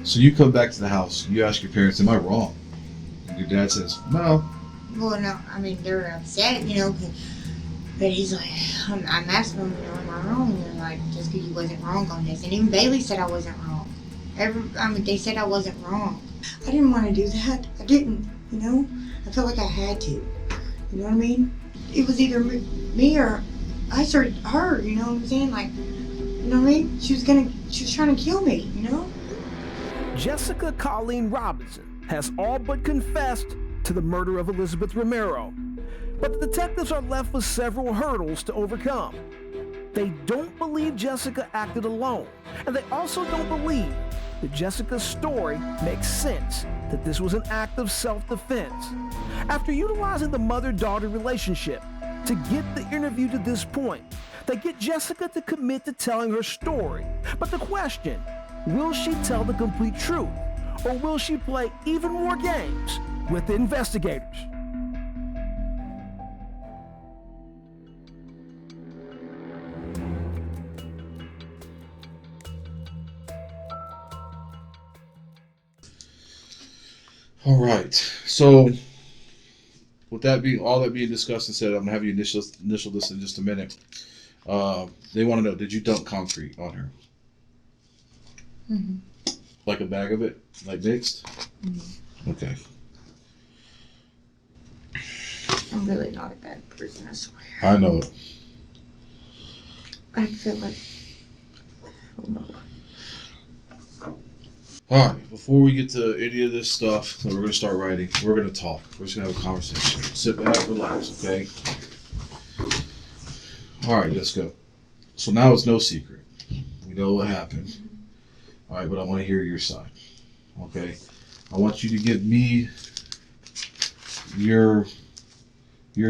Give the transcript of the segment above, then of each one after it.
So you come back to the house. You ask your parents, "Am I wrong?" And your dad says, "No." Well, no, I mean, they were upset, you know, but he's like, I'm asking him, you know, am I wrong? And they're like, just because you wasn't wrong on this. And even Bailey said I wasn't wrong. They said I wasn't wrong. I didn't want to do that. I didn't, you know? I felt like I had to. You know what I mean? It was either me or I started her, you know what I'm saying? Like, you know what I mean? She was trying to kill me, you know? Jessica Colleen Robinson has all but confessed to the murder of Elizabeth Romero. But the detectives are left with several hurdles to overcome. They don't believe Jessica acted alone, and they also don't believe that Jessica's story makes sense, that this was an act of self-defense. After utilizing the mother-daughter relationship to get the interview to this point, they get Jessica to commit to telling her story. But the question, will she tell the complete truth, or will she play even more games with the investigators? All right. So, with that being all that being discussed and said, I'm gonna have you initial this in just a minute. They want to know: did you dump concrete on her? Mm-hmm. Like a bag of it, like mixed? Mm-hmm. Okay. I'm really not a bad person, I swear. I know it. I feel like, oh no. All right. Before we get to any of this stuff, we're gonna start writing. We're gonna talk. We're just gonna have a conversation. Sit back, relax, okay? All right, let's go. So now it's no secret. We know what happened. All right, but I want to hear your side. Okay, I want you to give me your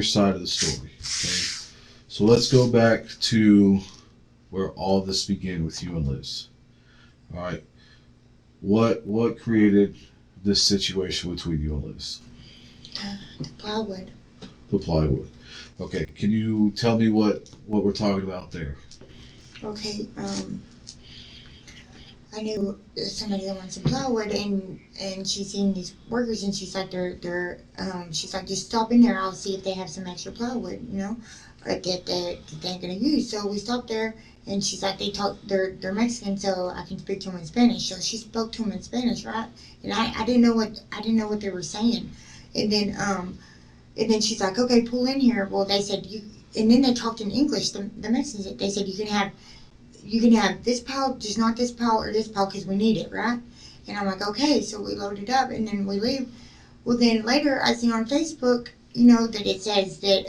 side of the story. Okay, so let's go back to where all this began with you and Liz. All right, what created this situation between you and Liz? The plywood. The plywood. Okay, can you tell me what we're talking about there? Okay, I knew somebody that wants some plywood, and she's seen these workers, and she's like, she's like, just stop in there, I'll see if they have some extra plywood, you know, or that they ain't gonna use. So we stopped there, and she's like, they're Mexican, so I can speak to them in Spanish. So she spoke to them in Spanish, right? And I didn't know what they were saying, and then she's like, okay, pull in here. Well, they said and then they talked in English. The Mexicans, they said you can have this pile, just not this pile or this pile, because we need it, right? And I'm like, okay. So we load it up, and then we leave. Well, then later I see on Facebook, you know, that it says that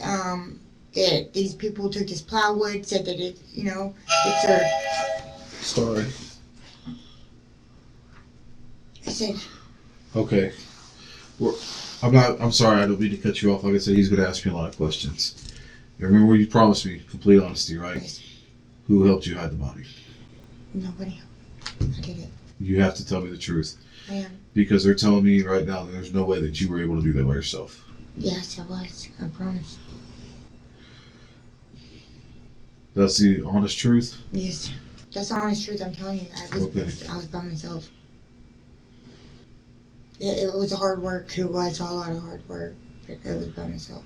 that these people took this plywood, said that it, you know, it's their. Sorry. I said. Okay. I'm sorry, I don't mean to cut you off. Like I said, he's going to ask me a lot of questions. You remember you promised me complete honesty, right? Yes. Who helped you hide the body? Nobody. I did it. You have to tell me the truth. I am. Because they're telling me right now that there's no way that you were able to do that by yourself. Yes, I was. I promise. That's the honest truth? Yes. That's the honest truth, I'm telling you. I was by myself. It was hard work. It was a lot of hard work. It was by myself.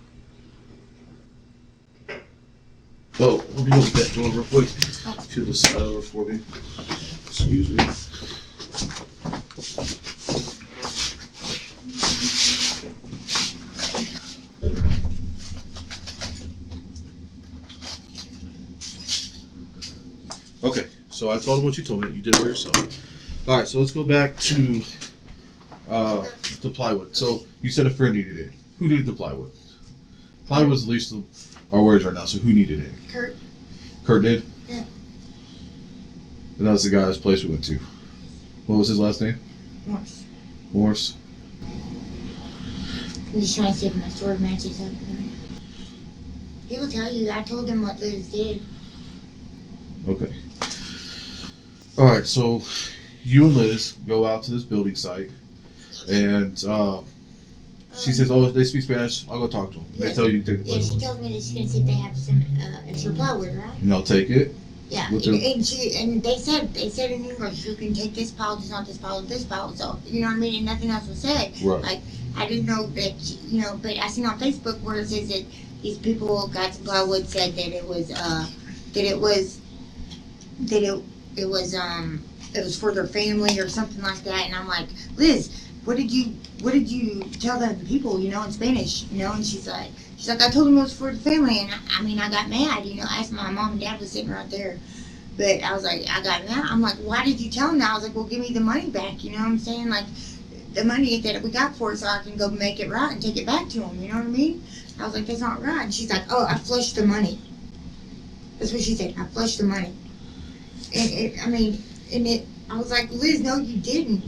Oh, let me open that door real quick. Peel the side over for me. Excuse me. Okay, so I told him what you told me. You did it by yourself. All right, so let's go back to the plywood. So you said a friend needed it. Who needed the plywood? Plywood's at least our words right now. So who needed it? Kurt. Kurt did? Yeah. And that was the guy's place we went to. What was his last name? Morse. Morse? I'm just trying to see if my story matches up. He will tell you. I told him what Liz did. Okay. All right, so you and Liz go out to this building site, and she says, "Oh, they speak Spanish. I'll go talk to them." They tell you to take the Yeah, she plywood. told me that she's gonna see if they have some extra plywood, right? And I'll take it. Yeah, With and, the, they said in English, you can take this pile, this not this pile, this pile. So you know what I mean, and nothing else was said. right. Like I didn't know that but I seen on Facebook where it says that these people got some plywood said that it was that it was that it was it was for their family or something like that, and I'm like, Liz, what did you tell the people, in Spanish, and she's like I told them it was for the family, and I mean I got mad, I asked my mom and dad was sitting right there, but I was like I got mad. I'm like, why did you tell them that? I was like, well, give me the money back, you know what I'm saying, like the money that we got for it, so I can go make it right and take it back to them, you know what I mean? I was like, that's not right. And she's like, oh, I flushed the money. That's what she said. I flushed the money. I was like, Liz, no, you didn't.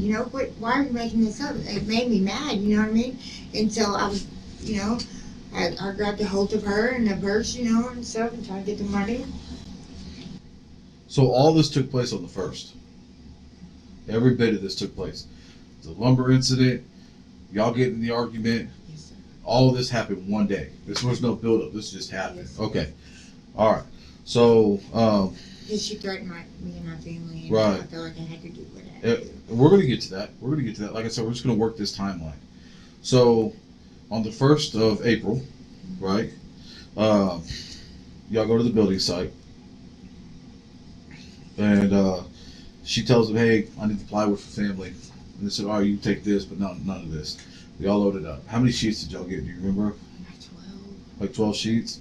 Why are you making this up? It made me mad. You know what I mean? And so I was, I grabbed a hold of her and the purse, and stuff, and tried to get the money. So all this took place on the 1st. Every bit of this took place. The lumber incident, y'all getting in the argument, Yes, sir. all of this happened one day. This was no build-up. This just happened. Yes. Okay. All right. So, Because she threatened me and my family, and right. I felt like I had to do what I had to do. We're going to get to that. Like I said, we're just going to work this timeline. So, on the 1st of April, right, y'all go to the building site, and she tells them, hey, I need the plywood for family. And they said, all right, you take this, but none of this. We all loaded up. How many sheets did y'all get? Do you remember? Like 12. Like 12 sheets?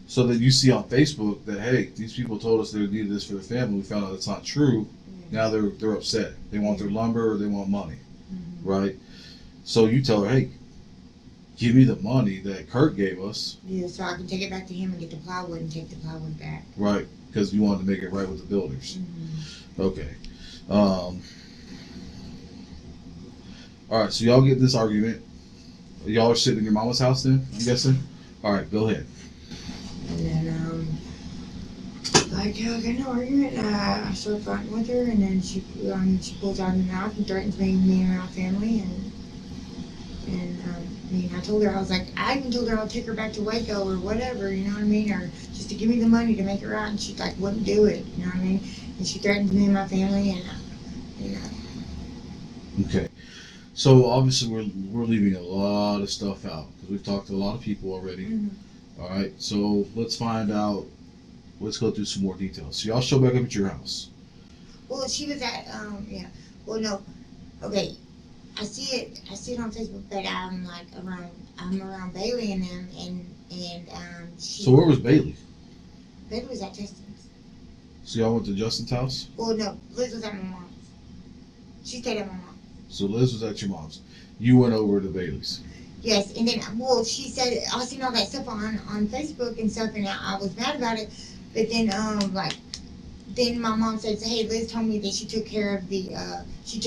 So that you see on Facebook that, hey, these people told us they needed this for their family. We found out it's not true. Now they're upset. They want their lumber or they want money, right? So you tell her, hey, give me the money that Kurt gave us. Yeah, so I can take it back to him and get the plywood and take the plywood back. Right, because you wanted to make it right with the builders. Mm-hmm. Okay. All right, so y'all get this argument. Y'all are sitting in your mama's house then, I'm guessing? All right, go ahead. And then, I got in an argument, I started fighting with her, and then she pulls out her mouth and threatens me and my family, I told her, I even told her I'll take her back to Waco or whatever, you know what I mean, or just to give me the money to make it right, and she wouldn't do it, you know what I mean, and she threatened me and my family, Okay. So obviously we're leaving a lot of stuff out because we've talked to a lot of people already. Mm-hmm. All right, so let's find out. Let's go through some more details. So y'all show back up at your house. Well, she was at, well, no, okay, I see it on Facebook, but I'm around Bailey and them, and So where was Bailey? Bailey was at Justin's. So y'all went to Justin's house? Well, no, Liz was at my mom's. She stayed at my mom's. So Liz was at your mom's. You went over to Bailey's. Yes, and then, well, she said, I seen all that stuff on Facebook and stuff, and I was mad about it, but then, then my mom said, hey, Liz told me that she took care of it. She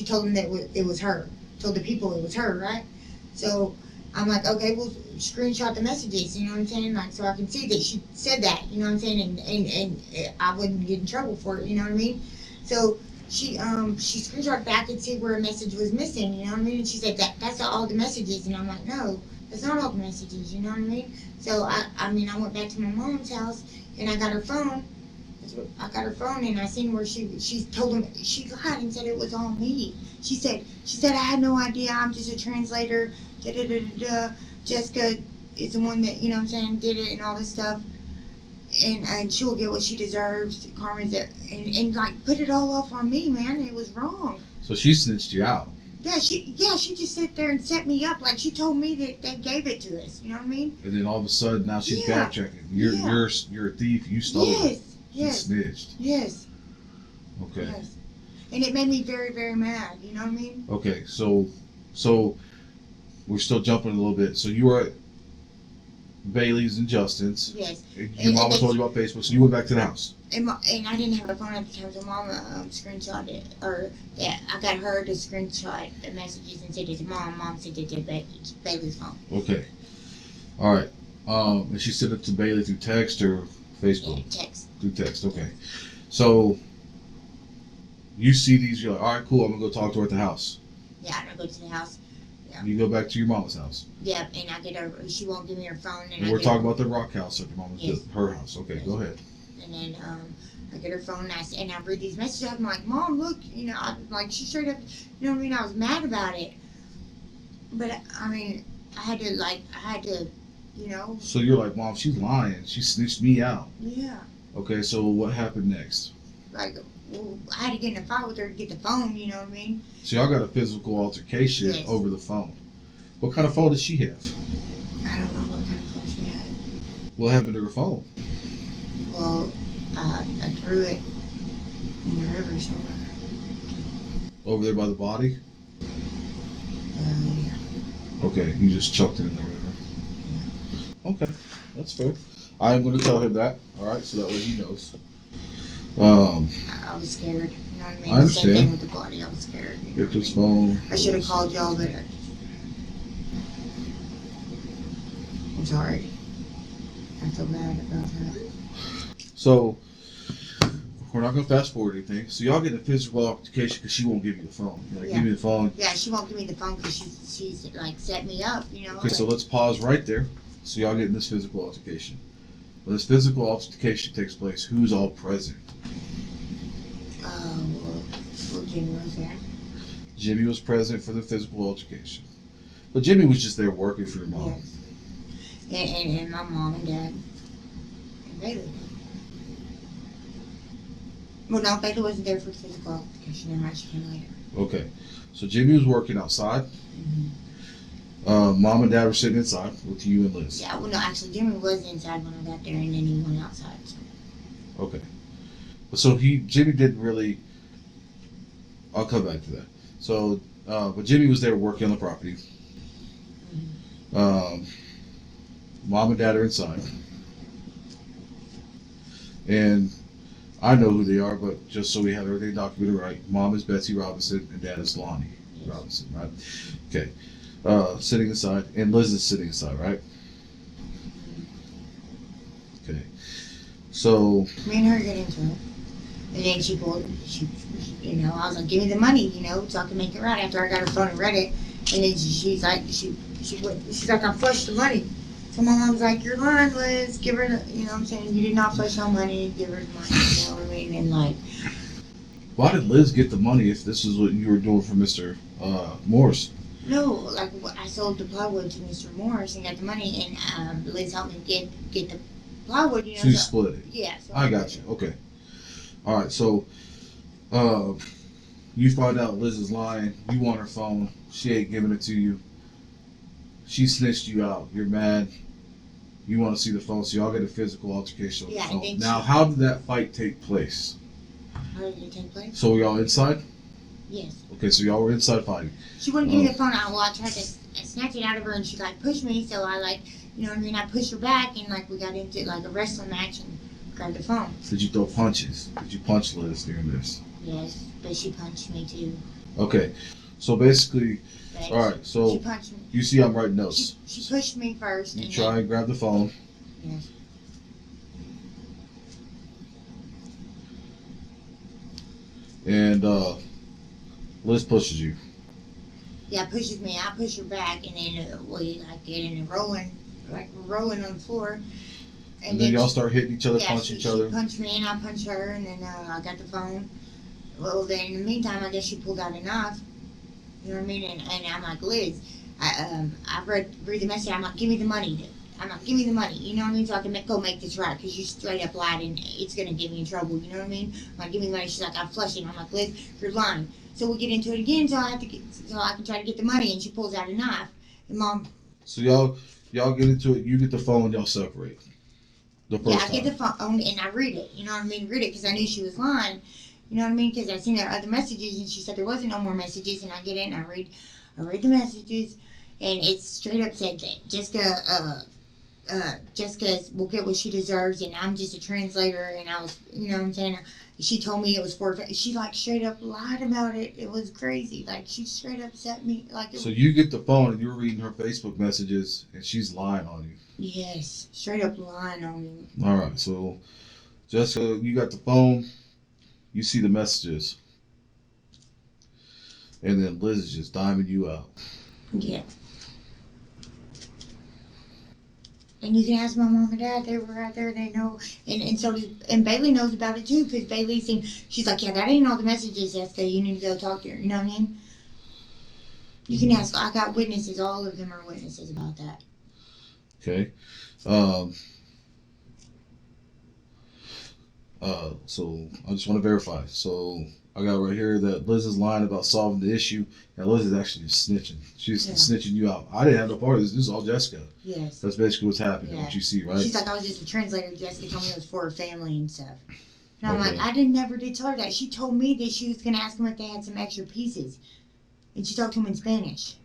told them that it was her. Told the people it was her, right? So I'm like, okay, well, screenshot the messages, you know what I'm saying? Like, so I can see that she said that, you know what I'm saying? And I wouldn't get in trouble for it, you know what I mean? So she screenshot back and see where a message was missing, you know what I mean? And she said that's all the messages, and I'm like, no, that's not all the messages, you know what I mean? So I went back to my mom's house and I got her phone. And I seen where she told him, she lied and said it was all me. She said I had no idea. I'm just a translator. Da da da da da. Jessica is the one that, you know what I'm saying, did it and all this stuff. And she'll get what she deserves. Carmen's and put it all off on me, man. It was wrong. So she snitched you out. Yeah, she just sat there and set me up. Like, she told me that they gave it to us. You know what I mean? And then all of a sudden now she's Yeah. backtracking. You're a thief. You stole it. Yes. She snitched. Yes. Okay. Yes. And it made me very, very mad. You know what I mean? Okay. So we're still jumping a little bit. So you were at Bailey's and Justin's. Yes. Your mama told you about Facebook, so you went back to the house. And I didn't have a phone at the time, so Mama screenshot it. I got her to screenshot the messages and send it to Mom. Mom sent it to Bailey's phone. Okay. All right. And she sent it to Bailey through text or Facebook? Yeah, text. Through text. Okay. So you see these, you're like, all right, cool. I'm gonna go talk to her at the house. Yeah, I'm gonna go to the house. Yeah. You go back to your mama's house. Yep, and I get her. She won't give me her phone, And we're talking about the rock house at your mama's, Yes. her house. Okay, Yes. go ahead. And then I get her phone, and I read these messages. I'm like, Mom, look, like she straight up, you know what I mean? I was mad about it, but I mean, I had to, you know. So you're like, Mom, she's lying. She snitched me out. Yeah. Okay, so what happened next? Like, well, I had to get in a fight with her to get the phone. You know what I mean? So y'all got a physical altercation Yes. over the phone. What kind of phone did she have? I don't know what kind of phone she had. What happened to her phone? Well, I threw it in the river somewhere. Over there by the body? Yeah. Okay, you just chucked it in the river. Okay, that's fair. I am going to tell him that. All right, so that way he knows. I was scared. You know what I mean? I understand. Same thing with the body. I was scared. Get this phone. I should have called y'all, but I'm sorry. I feel bad about that. So, we're not going to fast forward anything. So y'all get a physical altercation because she won't give you the phone. You're like, Yeah. give me the phone. Yeah, she won't give me the phone because she's like set me up, you know. Okay, so let's pause right there. So y'all get in this physical altercation. When this physical altercation takes place, who's all present? Well, Jimmy was there. Jimmy was present for the physical altercation. But Jimmy was just there working for your mom. Yes. And my mom and dad. And Bailey. Well, no, Bailey wasn't there for the physical altercation. Never mind, she came later. Okay. So Jimmy was working outside. Mm-hmm. Mom and dad were sitting inside with you and Liz. Yeah, well, no, actually, Jimmy was inside when I got there, and then he went outside. So. Okay. So Jimmy didn't really. I'll come back to that. So, but Jimmy was there working on the property. Mm-hmm. Mom and dad are inside. And I know who they are, but just so we have everything documented right, Mom is Betsy Robinson and Dad is Lonnie Robinson, right? Okay. Sitting inside, and Liz is sitting inside, right? Okay. So. Me and her get into it. And then she, I was like, give me the money, so I can make it right after I got her phone and read it. And then she's like, she's like, I flushed the money. So my mom's like, you're lying, Liz. Give her the, you know what I'm saying? You did not flush no money. Give her the money, you know what I mean? And like. Why did Liz get the money if this is what you were doing for Mr. Morris? No, like I sold the plywood to Mr. Morris and got the money, and Liz helped me get the plywood, So you split it? Yeah. So I got you. Okay. All right, so you find out Liz is lying. You want her phone. She ain't giving it to you. She snitched you out. You're mad. You want to see the phone, so y'all get a physical altercation on the phone. Now, how did that fight take place? How did it take place? So y'all inside? Yes. Okay, so y'all were inside fighting. She wouldn't give me the phone. I tried to snatch it out of her, and she pushed me. So I you know what I mean? I pushed her back, and we got into a wrestling match and grabbed the phone. Did you throw punches? Did you punch Liz during this? Yes, but she punched me too. Okay, so basically, But all right. So she punched me. You see, I'm writing notes. She pushed me first. You try and grab the phone. Yes. And Liz pushes you. Yeah, pushes me. I push her back, and then we get in a rolling on the floor. And then y'all start hitting each other, punching each other. She punched me, and I punched her, and then I got the phone. Well, then in the meantime, I guess she pulled out a knife. You know what I mean? And I'm like, Liz, I read the message. I'm like, give me the money. I'm like, give me the money. You know what I mean? So I can go make this right, because you straight up lied, and it's gonna get me in trouble. You know what I mean? I'm like, give me the money. She's like, I'm flushing. I'm like, Liz, you're lying. So we get into it again. So I can try to get the money, and she pulls out a knife. And Mom. So y'all get into it. You get the phone. Y'all separate. I get the phone and I read it. You know what I mean? Read it because I knew she was lying. You know what I mean? Because I seen her other messages, and she said there wasn't no more messages. And I get it and I read the messages, and it straight up said that Jessica will get what she deserves, and I'm just a translator. And I was, you know what I'm saying? She told me it was for. She straight up lied about it. It was crazy. She straight up set me So you get the phone and you're reading her Facebook messages, and she's lying on you. Yes, straight up lying on me. All right, so Jessica, you got the phone. You see the messages, and then Liz is just diming you out. Yeah. And you can ask my mom and dad. They were out there. They know. And Bailey knows about it too, because Bailey seen. She's like, yeah, that ain't all the messages, Jessica. You need to go talk to her. You know what I mean? You can ask. I got witnesses. All of them are witnesses about that. Okay. So I just want to verify. So I got right here that Liz is lying about solving the issue, and Liz is actually just snitching. She's snitching you out. I didn't have no part of this. This is all Jessica. Yes. That's basically what's happening. Yeah. What you see, right? She's like, I was just a translator. Jessica told me it was for her family and stuff. And I'm Okay. like, I never did tell her that. She told me that she was gonna ask them if they had some extra pieces, and she talked to them in Spanish.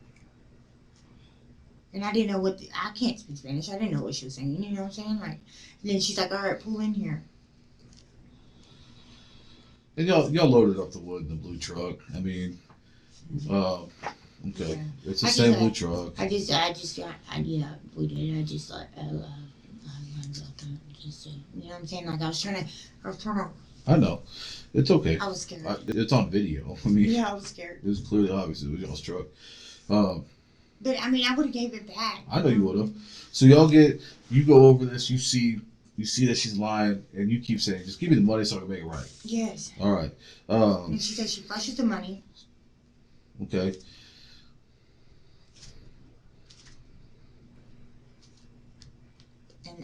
And I didn't know I can't speak Spanish. I didn't know what she was saying. You know what I'm saying? Like, and then she's like, all right, pull in here. And y'all loaded up the wood in the blue truck. I mean, okay, Yeah. it's the same blue truck. Yeah, we did. I just like, you know what I'm saying? Like, I was trying to. I know, it's okay. I was scared. It's on video. I mean, Yeah, I was scared. it was clearly obvious it was y'all's truck. But I mean, I would have gave it back. I know you would have. So you go over this. You see that she's lying, and you keep saying, "Just give me the money so I can make it right." Yes. All right. And she said she flushes the money. Okay. And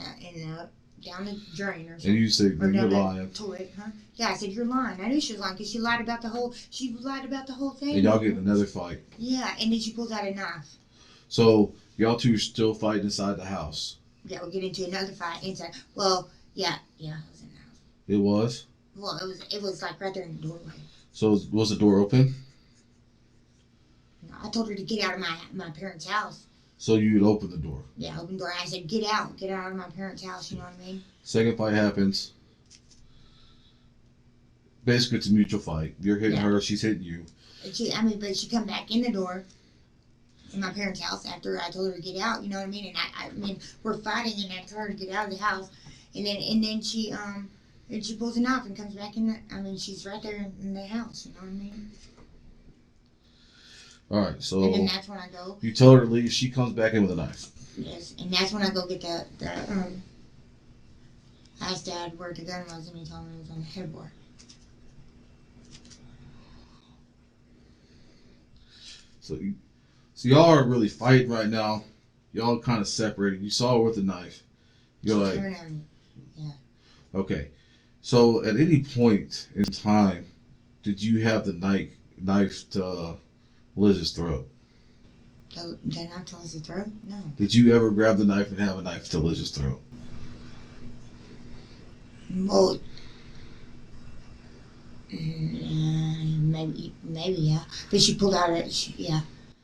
down the drain or something. And you say Or you're down lying. the toilet, huh? Yeah, I said you're lying. I knew she was lying because she lied about the whole. She lied about the whole thing. And y'all get in another fight. Yeah, and then she pulls out a knife. So y'all two are still fighting inside the house. Yeah, we'll get into another fight inside. Well, yeah, it was in the house. It was. Well, it was like right there in the doorway. So was the door open? I told her to get out of my parents' house. So you'd open the door. Yeah, open door. I said, get out of my parents' house. You know what I mean? Second fight happens. Basically, it's a mutual fight. You're hitting her, she's hitting you. But she come back in the door in my parents' house after I told her to get out. You know what I mean? And I mean, we're fighting, and I told her to get out of the house, and then she pulls a knife and comes back in. She's right there in the house. You know what I mean? All right, so and then that's when I go. You tell her to leave. She comes back in with a knife. Yes, and that's when I go get the I asked Dad where the gun was, and he told me it was on the headboard. So y'all are really fighting right now. Y'all kind of separated. You saw her with the knife. You're like, yeah. Okay. So at any point in time, did you have the knife to Liz's throat? The knife to Liz's throat? No. Did you ever grab the knife and have a knife to Liz's throat? Well, maybe, yeah. But she pulled out yeah.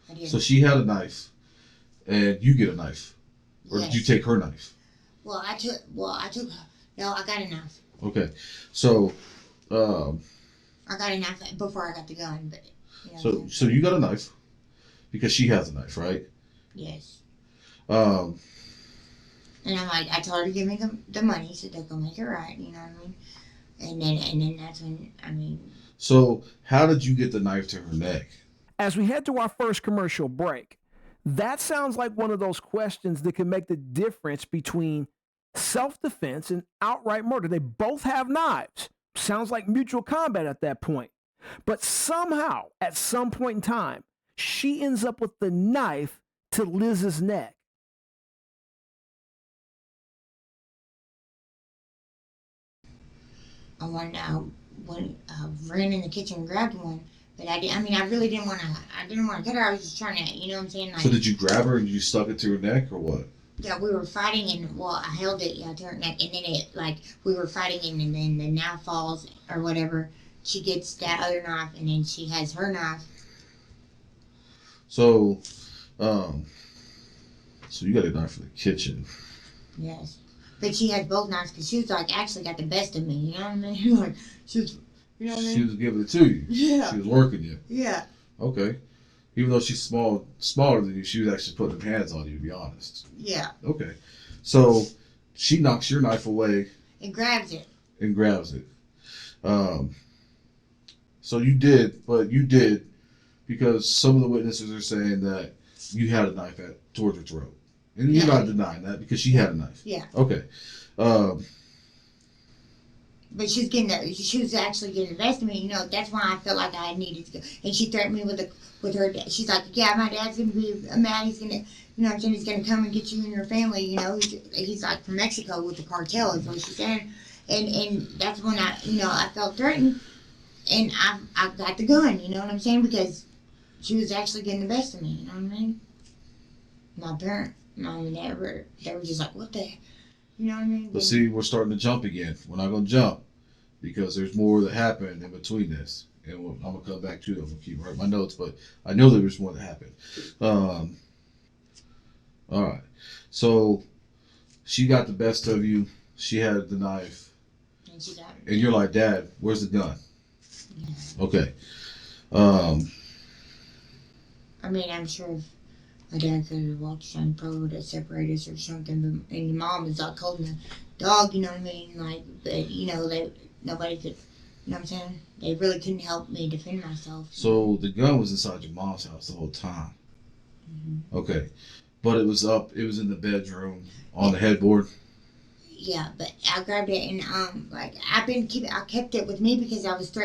I did. So she had a knife, and you get a knife, or Yes. did you take her knife? No, I got a knife. Okay, so I got a knife before I got the gun, but so you got a knife because she has a knife, right? Yes. Um, And I'm like, I told her to give me the money so they'll go make it right, you know what I mean? And then that's when, So how did you get the knife to her neck? As we head to our first commercial break, that sounds like one of those questions that can make the difference between self-defense and outright murder. They both have knives. Sounds like mutual combat at that point. But somehow, at some point in time, she ends up with the knife to Liz's neck. I ran in the kitchen and grabbed one. But I really didn't want to. I didn't want to cut her. I was just trying to, you know what I'm saying? Like, So did you grab her and you stuck it to her neck or what? Yeah, we were fighting I held it, to her neck, and then we were fighting and then the knife falls or whatever. She gets that other knife and then she has her knife. So, so you got a knife for the kitchen. Yes. But she has both knives because she was actually got the best of me, you know what I mean? Like, she was, you know what I mean? She was giving it to you. Yeah. She was working you. Yeah. Okay. Even though she's smaller than you, she was actually putting her hands on you, to be honest. Yeah. Okay. So she knocks your knife away. And grabs it. And grabs it. So you did because some of the witnesses are saying that you had a knife towards her throat. And you're not denying that because she had a knife. Yeah. Okay. But she was actually getting the best of me. That's why I felt like I needed to go. And she threatened me with her dad. She's like, yeah, my dad's gonna be mad. He's gonna, he's gonna come and get you and your family. He's like from Mexico with the cartel, is what she said. And that's when I felt threatened, and I got the gun. You know what I'm saying? Because she was actually getting the best of me. You know what I mean? My parents, mom and dad they were just like, what the. You know what I mean? But see, we're starting to jump again. We're not going to jump because there's more that happened in between this. And I'm going to come back to it. I'm going to keep writing my notes, but I know there was more that happened. All right. So she got the best of you. She had the knife. And she got it. And you're like, Dad, where's the gun? Yeah. Okay. I mean, I'm sure if my dad could have walked down, probably would have separated us or something. But, and your mom was like holding the dog, you know what I mean? Like, but, nobody could, you know what I'm saying? They really couldn't help me defend myself. So the gun was inside your mom's house the whole time. Mm-hmm. Okay. But it was in the bedroom on the headboard. Yeah, but I grabbed it and I kept it with me because I was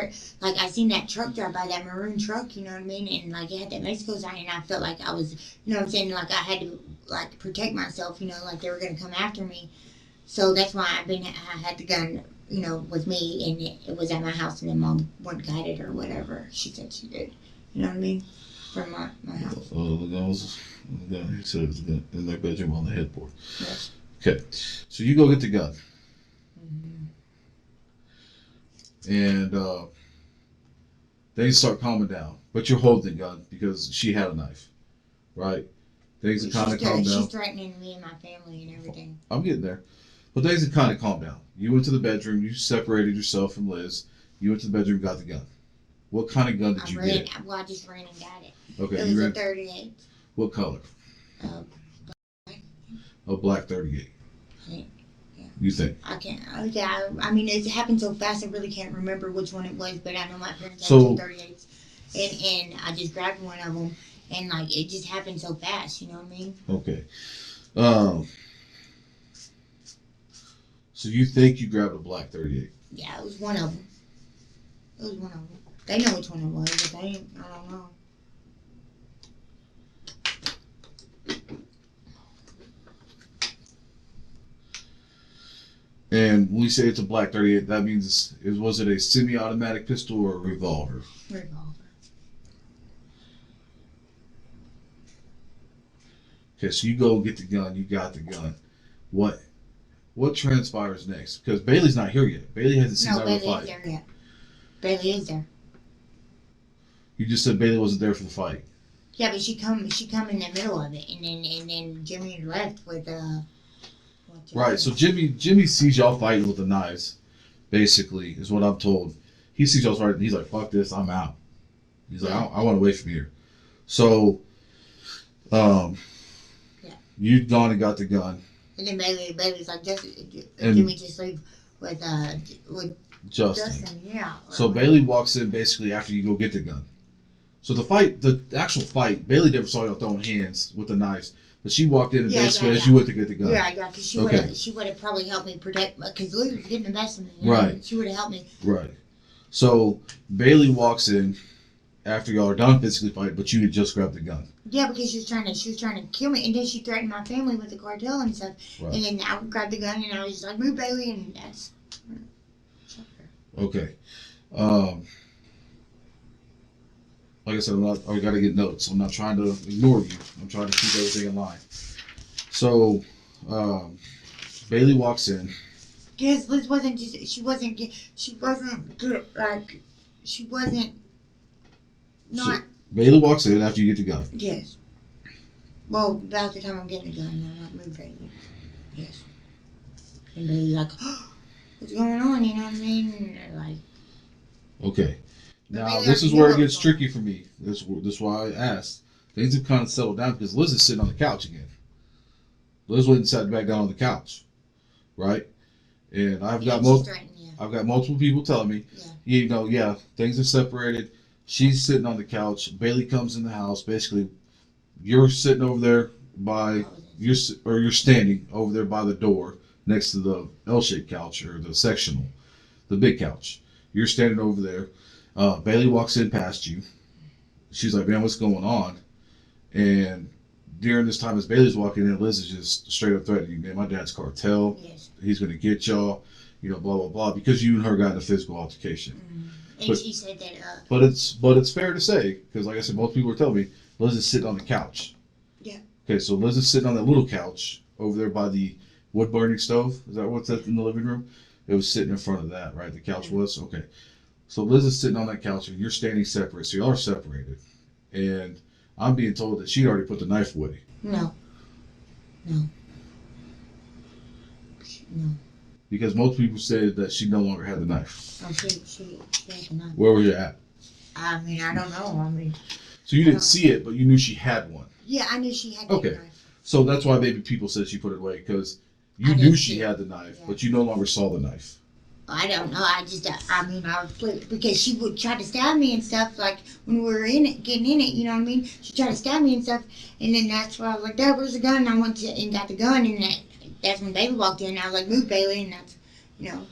I seen that truck drive by, that maroon truck, you know what I mean, and like it had that Mexico sign, and I felt like I was, you know what I'm saying, like I had to like protect myself, like they were gonna come after me, so that's why I had the gun, with me, and it was at my house, and then Mom went and got it or whatever she said she did, you know what I mean, from my house. The gun was in their bedroom on the headboard. Yes. Okay, so you go get the gun, Mm-hmm. and things start calming down. But you're holding the gun because she had a knife, right? Things have kind of calmed down. She's threatening me and my family and everything. I'm getting there, but things have kind of calmed down. You went to the bedroom. You separated yourself from Liz. You went to the bedroom, got the gun. What kind of gun did you get? Well, I just ran and got it. Okay, it was a 38. What color? A black 38. Yeah. You think? I can't. Yeah, I mean, it happened so fast. I really can't remember which one it was, but I know my parents had 38s, and I just grabbed one of them, and like it just happened so fast. You know what I mean? Okay. So you think you grabbed a black 38? Yeah, it was one of them. They know which one it was, but I don't know. And when we say it's a black 38, that means was it a semi-automatic pistol or a revolver? Revolver. Okay, so you go get the gun. You got the gun. What transpires next? Because Bailey's not here yet. Bailey hasn't seen the fight. No, Bailey is there yet. Bailey is there. You just said Bailey wasn't there for the fight. Yeah, but she come in the middle of it, and then Jimmy left with Right, so Jimmy sees y'all fighting with the knives, basically, is what I'm told. He sees y'all fighting, he's like, fuck this, I'm out. He's like, I want away from here. So, you'd gone and got the gun. And then Bailey's like, Jimmy just leave with Justin. Yeah. So Bailey walks in basically after you go get the gun. So the actual fight, Bailey never saw y'all throwing hands with the knives. But she walked in and basically as you went to get the gun. Yeah, because she would have probably helped me protect, because Lou was getting the best of me. Right. She would have helped me. Right. So Bailey walks in after y'all are done physically fighting, but you had just grabbed the gun. Yeah, because she was trying to kill me, and then she threatened my family with the cartel and stuff. Right. And then I grabbed the gun and I was just like, move, Bailey, and that's. Okay. Like I said, I gotta get notes. I'm not trying to ignore you. I'm trying to keep everything in line. So, Bailey walks in. Yes, Liz wasn't not. So Bailey walks in after you get the gun. Yes. Well, about the time I'm getting the gun, I'm not moving. Yes. And Bailey's like, oh, what's going on? You know what I mean? And they're like. Okay. Now, this is where it gets tricky for me. This is why I asked. Things have kind of settled down because Liz is sitting on the couch again. Liz went and sat back down on the couch, right? And I've got multiple people telling me, things are separated. She's sitting on the couch. Bailey comes in the house, basically you're sitting over there by you're standing over there by the door next to the L-shaped couch or the sectional, the big couch. You're standing over there. Bailey walks in past you. She's like, "Man, what's going on?" And during this time, as Bailey's walking in, Liz is just straight up threatening you. Man, my dad's cartel. Yes. He's gonna get y'all. Blah blah blah. Because you and her got in a physical altercation. And But- she said that. But it's fair to say, because like I said, most people are telling me Liz is sitting on the couch. Yeah. Okay, so Liz is sitting on that little couch over there by the wood burning stove. Is that what's that in the living room? It was sitting in front of that, right? The couch was? Okay. So Liz is sitting on that couch and you're standing separate. So y'all are separated. And I'm being told that she'd already put the knife away. No. No. No. Because most people said that she no longer had the knife. Oh, she had the knife. Where was you at? I mean, I don't know. I mean, So you didn't see it, but you knew she had one. yeah, I knew she had Okay. the knife. So that's why maybe people said she put it away, because you I knew didn't she see had the knife, Yeah. but you no longer saw the knife. I don't know. I was because she would try to stab me and stuff. Like when we were in it, getting in it, you know what I mean? She tried to stab me and stuff, and then that's where I was like, "Dad, where's the gun?" And I went to and got the gun, and that's when Bailey walked in. And I was like, "Move, Bailey," and that's, you know.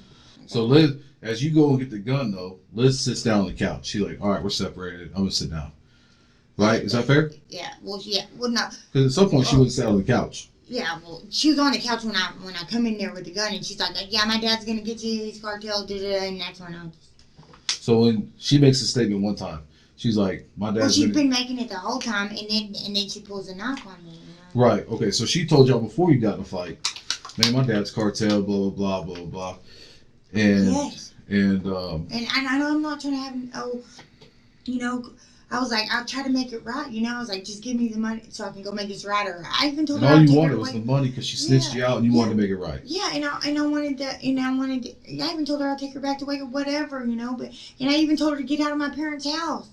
So Liz, as you go and get the gun though, Liz sits down on the couch. She's like, "All right, we're separated. I'm gonna sit down." Right? Is that fair? Yeah. Well, yeah. Well, no. Because at some point she wouldn't sit on the couch. Yeah. Well, she was on the couch when I come in there with the gun, and she's like, "Yeah, my dad's gonna get you. He's cartel." And that's when I. So when she makes a statement one time, she's like, "My Well, dad's she's gonna." been making it the whole time, and then she pulls a knife on me. You know? Right. Okay. So she told y'all before you got in a fight, "Man, my dad's cartel. Blah blah blah blah blah." And Yes. and And I know I'm not trying to have I was like, I'll try to make it right, I was like, just give me the money so I can go make this right. Or I even told and her all I'll you take wanted her was away. the money because she snitched Yeah, you out and you yeah. wanted to make it right. Yeah, and I wanted to, I even told her I'll take her back to Wake or whatever, but and I even told her to get out of my parents' house.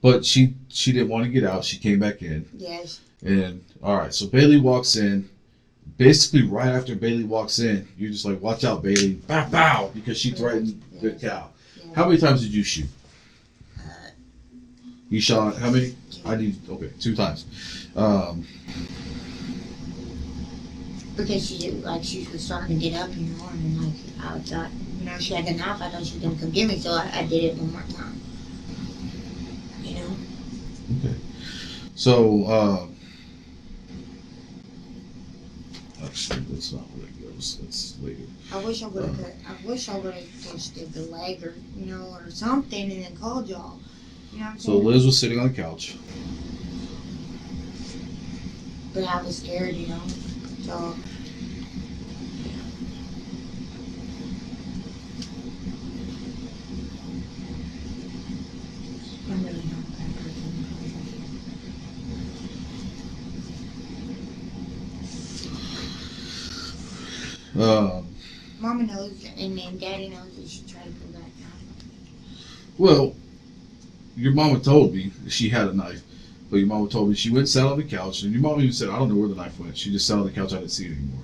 But she didn't want to get out. She came back in. Yes. And all right, so Bailey walks in. Basically, right after Bailey walks in, you're just like, "Watch out, Bailey!" Bow, bow, because she threatened the cow. Yeah. How many times did you shoot? Uh, You shot how many? I need 2 times. Because she was starting to get up, and I thought, she had the knife. I thought she was gonna come get me, so I did it one more time. Okay. So actually, that's not where that goes. That's later. I wish I would have touched the leg or something and then called y'all. You know what I'm So saying? Liz was sitting on the couch. But I was scared, So I'm really not a bad person. Mama knows and then Daddy knows that she tried to pull that knife. Well, your mama told me she had a knife, but your mama told me she went and sat on the couch, and your mom even said, "I don't know where the knife went. She just sat on the couch. I didn't see it anymore."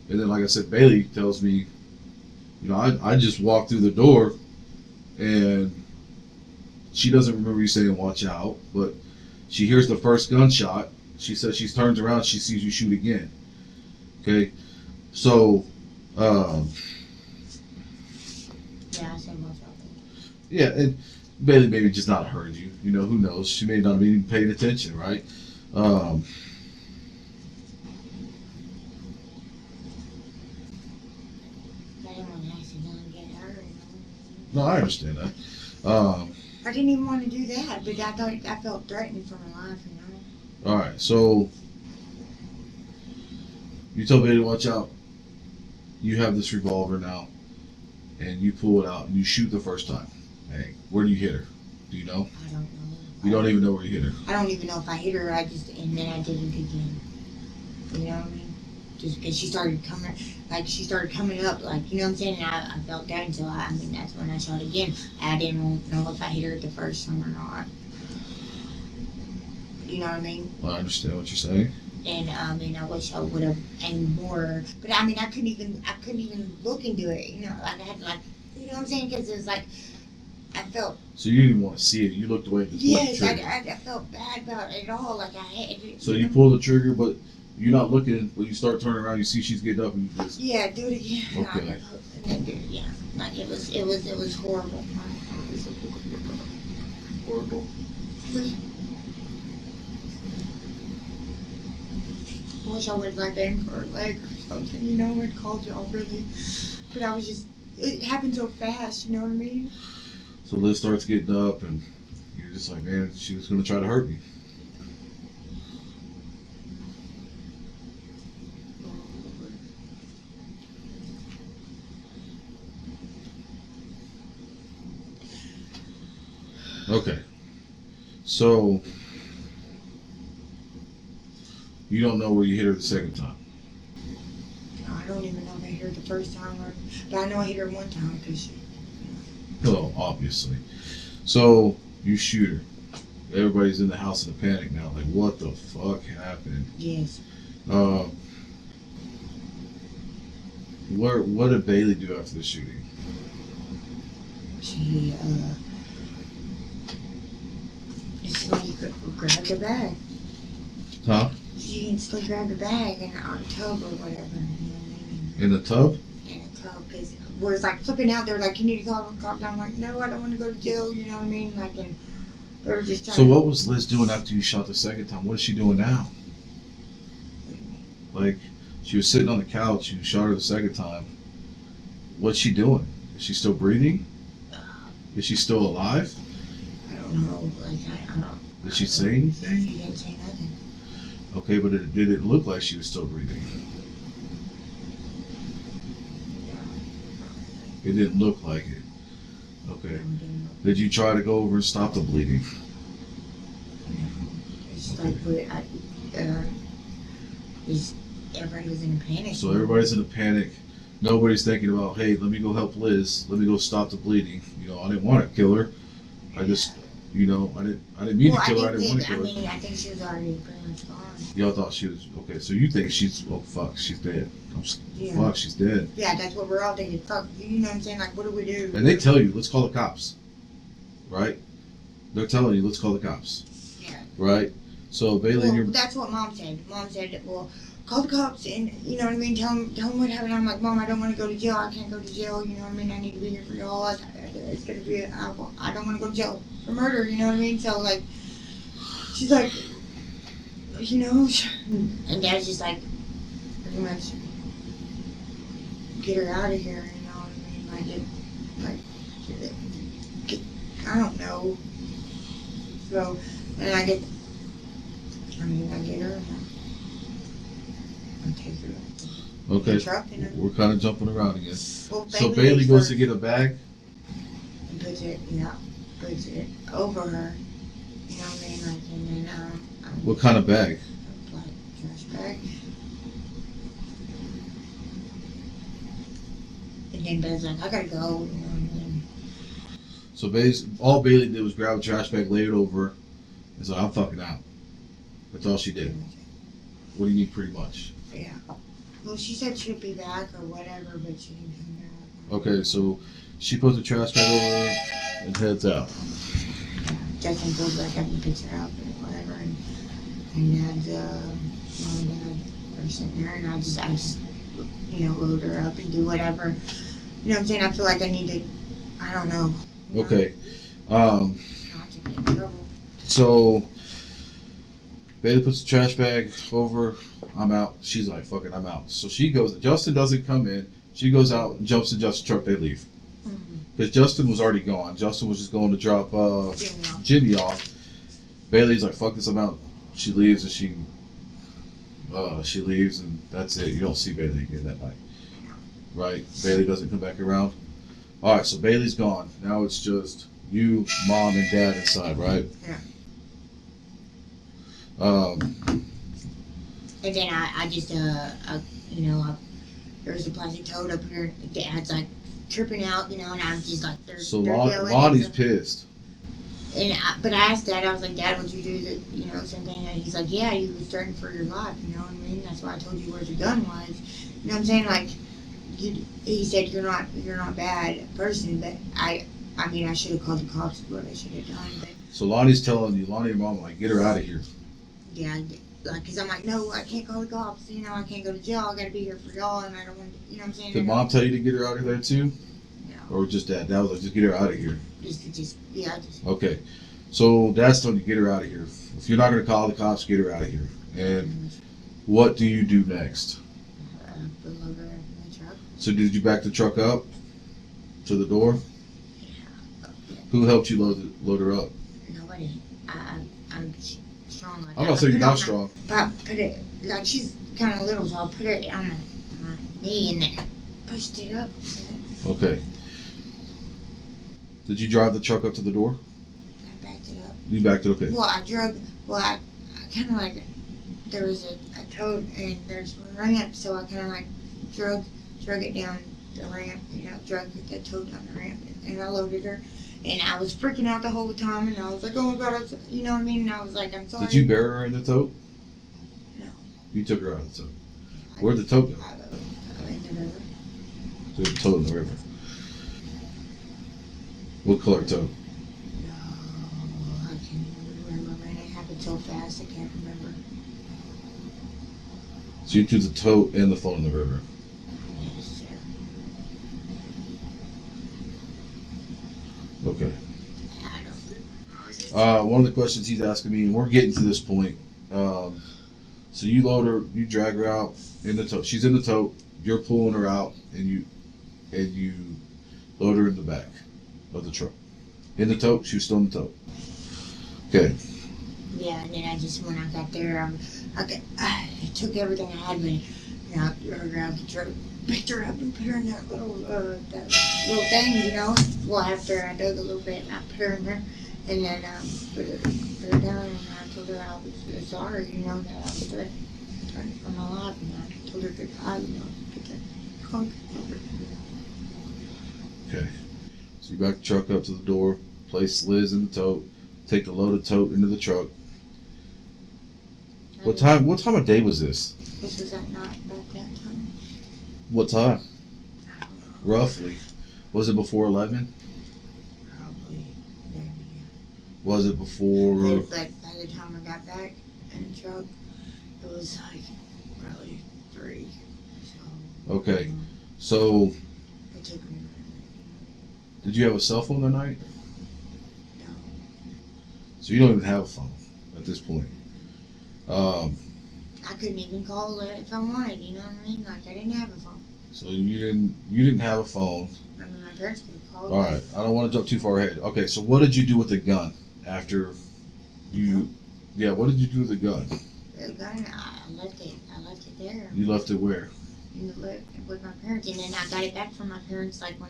And then, like I said, Bailey tells me, I just walked through the door, and she doesn't remember you saying "watch out," but she hears the first gunshot. She says she turns around, she sees you shoot again. Okay, so. Yeah, I said watch out. Yeah, and Bailey maybe just not heard you. Who knows? She may not have even paid attention, right? I didn't want to accidentally get hurt. No, I understand that. I didn't even want to do that, but I felt threatened for my life, All right, so you told Bailey to watch out. You have this revolver now, and you pull it out and you shoot the first time. Hey, where do you hit her? Do you know? I don't know. You don't even know where you hit her. I don't even know if I hit her. And then I did it again. You know what I mean? Just because she started coming up, you know what I'm saying? And I felt down, so that's when I shot again. I didn't know if I hit her the first time or not. You know what I mean? Well, I understand what you're saying. And I wish I would have and more, but I couldn't even look into it. I had you know what I'm saying? Because it was like I felt. So you didn't want to see it. You looked away and just pulled the Yes, trigger. I felt bad about it all. Like I had. So you pull the trigger, but you're not looking. When you start turning around, you see she's getting up, and you just. Yeah, do it again. Okay. And then do it, yeah. Like it was horrible. Horrible. I wish I would have like aimed for her leg or something, you know, and called y'all really. But I was just, it happened so fast, you know what I mean? So Liz starts getting up, and you're just like, man, she was gonna try to hurt me. Okay. So you don't know where you hit her the second time. I don't even know if I hit her the first time, but I know I hit her one time because she. Well, obviously. So you shoot her. Everybody's in the house in a panic now. Like, what the fuck happened? Yes. What did Bailey do after the shooting? She grabbed her bag. Huh? She instantly grabbed her bag in a tub or whatever. You know what I mean? In the tub? In a tub, because where it's like flipping out, they're like, you need to call the cops. I'm like, no, I don't want to go to jail. You know what I mean? Like, and they were just trying. So what was Liz doing after you shot the second time? What is she doing now? Like, she was sitting on the couch. You shot her the second time. What's she doing? Is she still breathing? Is she still alive? I don't know. Like, I don't. Did she say anything? She didn't say nothing. Okay, but did it look like she was still breathing? It didn't look like it. Okay. Did you try to go over and stop the bleeding? It's like, everybody was in a panic. So everybody's in a panic. Nobody's thinking about, hey, let me go help Liz. Let me go stop the bleeding. You know, I didn't want to kill her. I just, you know, I didn't mean to kill her. I didn't want to kill her. I mean, I think she was already pretty much gone. Y'all thought she was okay. So you think she's fuck, she's dead. Fuck, she's dead. Yeah, that's what we're all thinking. Fuck, you know what I'm saying? Like, what do we do? And they tell you, let's call the cops. Right? They're telling you, let's call the cops. Yeah. Right? So Bailey, Well, that's what Mom said. Mom said, well, call the cops and, you know what I mean, tell them what happened. I'm like, Mom, I don't want to go to jail. I can't go to jail. You know what I mean? I need to be here for y'all. It's going to be, I don't want to go to jail for murder. You know what I mean? So, like, she's like, you know, and Dad's just like, pretty much, get her out of here. You know what I mean? I don't know. So, and I get her. I take her. okay, The truck, you know? we're kind of jumping around again. Well, So Bailey goes to get a bag. And puts it over her. You know what I mean? Like, and then, What kind of bag? a black trash bag. And then Ben's like, I gotta go. You know what I mean? So all Bailey did was grab a trash bag, lay it over, and said, I'm fucking out. That's all she did. What do you mean, pretty much? Yeah. Well, she said she'd be back or whatever, but she didn't come back. Okay, so she puts the trash bag over and heads out. Justin goes back up and picks her up and whatever, and Dad's, Mom and Dad are sitting there, and I just, you know, load her up and do whatever. You know what I'm saying? I feel like I need to, I don't know. Okay. Not to get in trouble. So Bailey puts the trash bag over. I'm out. She's like, fuck it, I'm out. So she goes. Justin doesn't come in. She goes out, jumps in Justin's truck. They leave. Because Justin was already gone. Justin was just going to drop Jimmy off. Bailey's like, fuck this, I'm out. She leaves and she leaves and that's it. You don't see Bailey again that night. Right? Bailey doesn't come back around. Alright, so Bailey's gone. Now it's just you, Mom, and Dad inside, right? Yeah. And then I just, you know, there's a plastic toad up here. Dad's like tripping out, you know, and I'm just like, so they're yelling. Lonnie's pissed. But I asked Dad, I was like, Dad, would you do the, you know, same thing? And he's like, yeah, you was threatened for your life, you know what I mean? That's why I told you where the gun was. You know what I'm saying? Like, he said, you're not a bad person, but I I mean, I should have called the cops, what I should have done, but So Lonnie's telling you, Lonnie and Mom, like, get her out of here. yeah, like, cause I'm like, no, I can't call the cops. You know, I can't go to jail. I gotta be here for y'all, and I don't want, you know what I'm saying? Did Mom tell you to get her out of there too? No, Or just Dad? Dad was like, just get her out of here. yeah, just. Okay. So Dad's telling you, get her out of here. If you're not going to call the cops, get her out of here. And what do you do next? Pull over in the truck. So did you back the truck up to the door? Yeah. Who helped you load her up? Nobody. I'm strong like I'm that. not saying you're I not put strong. I put it, like, she's kind of little, so I'll put it on my knee and then pushed it up. Okay. Did you drive the truck up to the door? I backed it up. You backed it, okay. Well, I kind of like, there was a tote and there's a ramp, so I kind of like drug it down the ramp, you know, drug the tote down the ramp, and I loaded her. And I was freaking out the whole time, and I was like, oh my God, you know what I mean? And I was like, I'm sorry. Did you bury her in the tote? No. You took her out of the tote. Where'd the tote go? In the river. To the tote in the river. What color tote? No, I can't remember, man. It happened so fast, I can't remember. So you threw the tote and the phone in the river. Yes, sir. Okay. I don't. One of the questions he's asking me, and we're getting to this point. So you load her, you drag her out in the tote. She's in the tote. You're pulling her out, and you load her in the back of the truck. In the tote. She was still in the tote. Okay. Yeah, and then when I got there, I took everything I had, and I grabbed the truck, picked her up, and put her in that little thing, you know. Well, after I dug a little bit, I put her in there, and then put her down, and I told her I was sorry, you know, that I was trying for my life, and I told her goodbye, you know, put the trunk over. Okay. So you back the truck up to the door, place Liz in the tote, take the loaded tote into the truck. What time of day was this? This was at night, about that time. What time? Roughly. Was it before 11? Probably. Maybe. Was it before? But by the time I got back in the truck, it was like probably 3. So. Okay. So It took me. did you have a cell phone that night? No. So you don't even have a phone at this point. I couldn't even call it if I wanted. You know what I mean? Like, I didn't have a phone. So you didn't have a phone. I mean, my parents could have called. All right. I don't want to jump too far ahead. Okay. So what did you do with the gun after you? Yeah. What did you do with the gun? The gun, I left it there. You left it where? In the lift with my parents, and then I got it back from my parents. Like when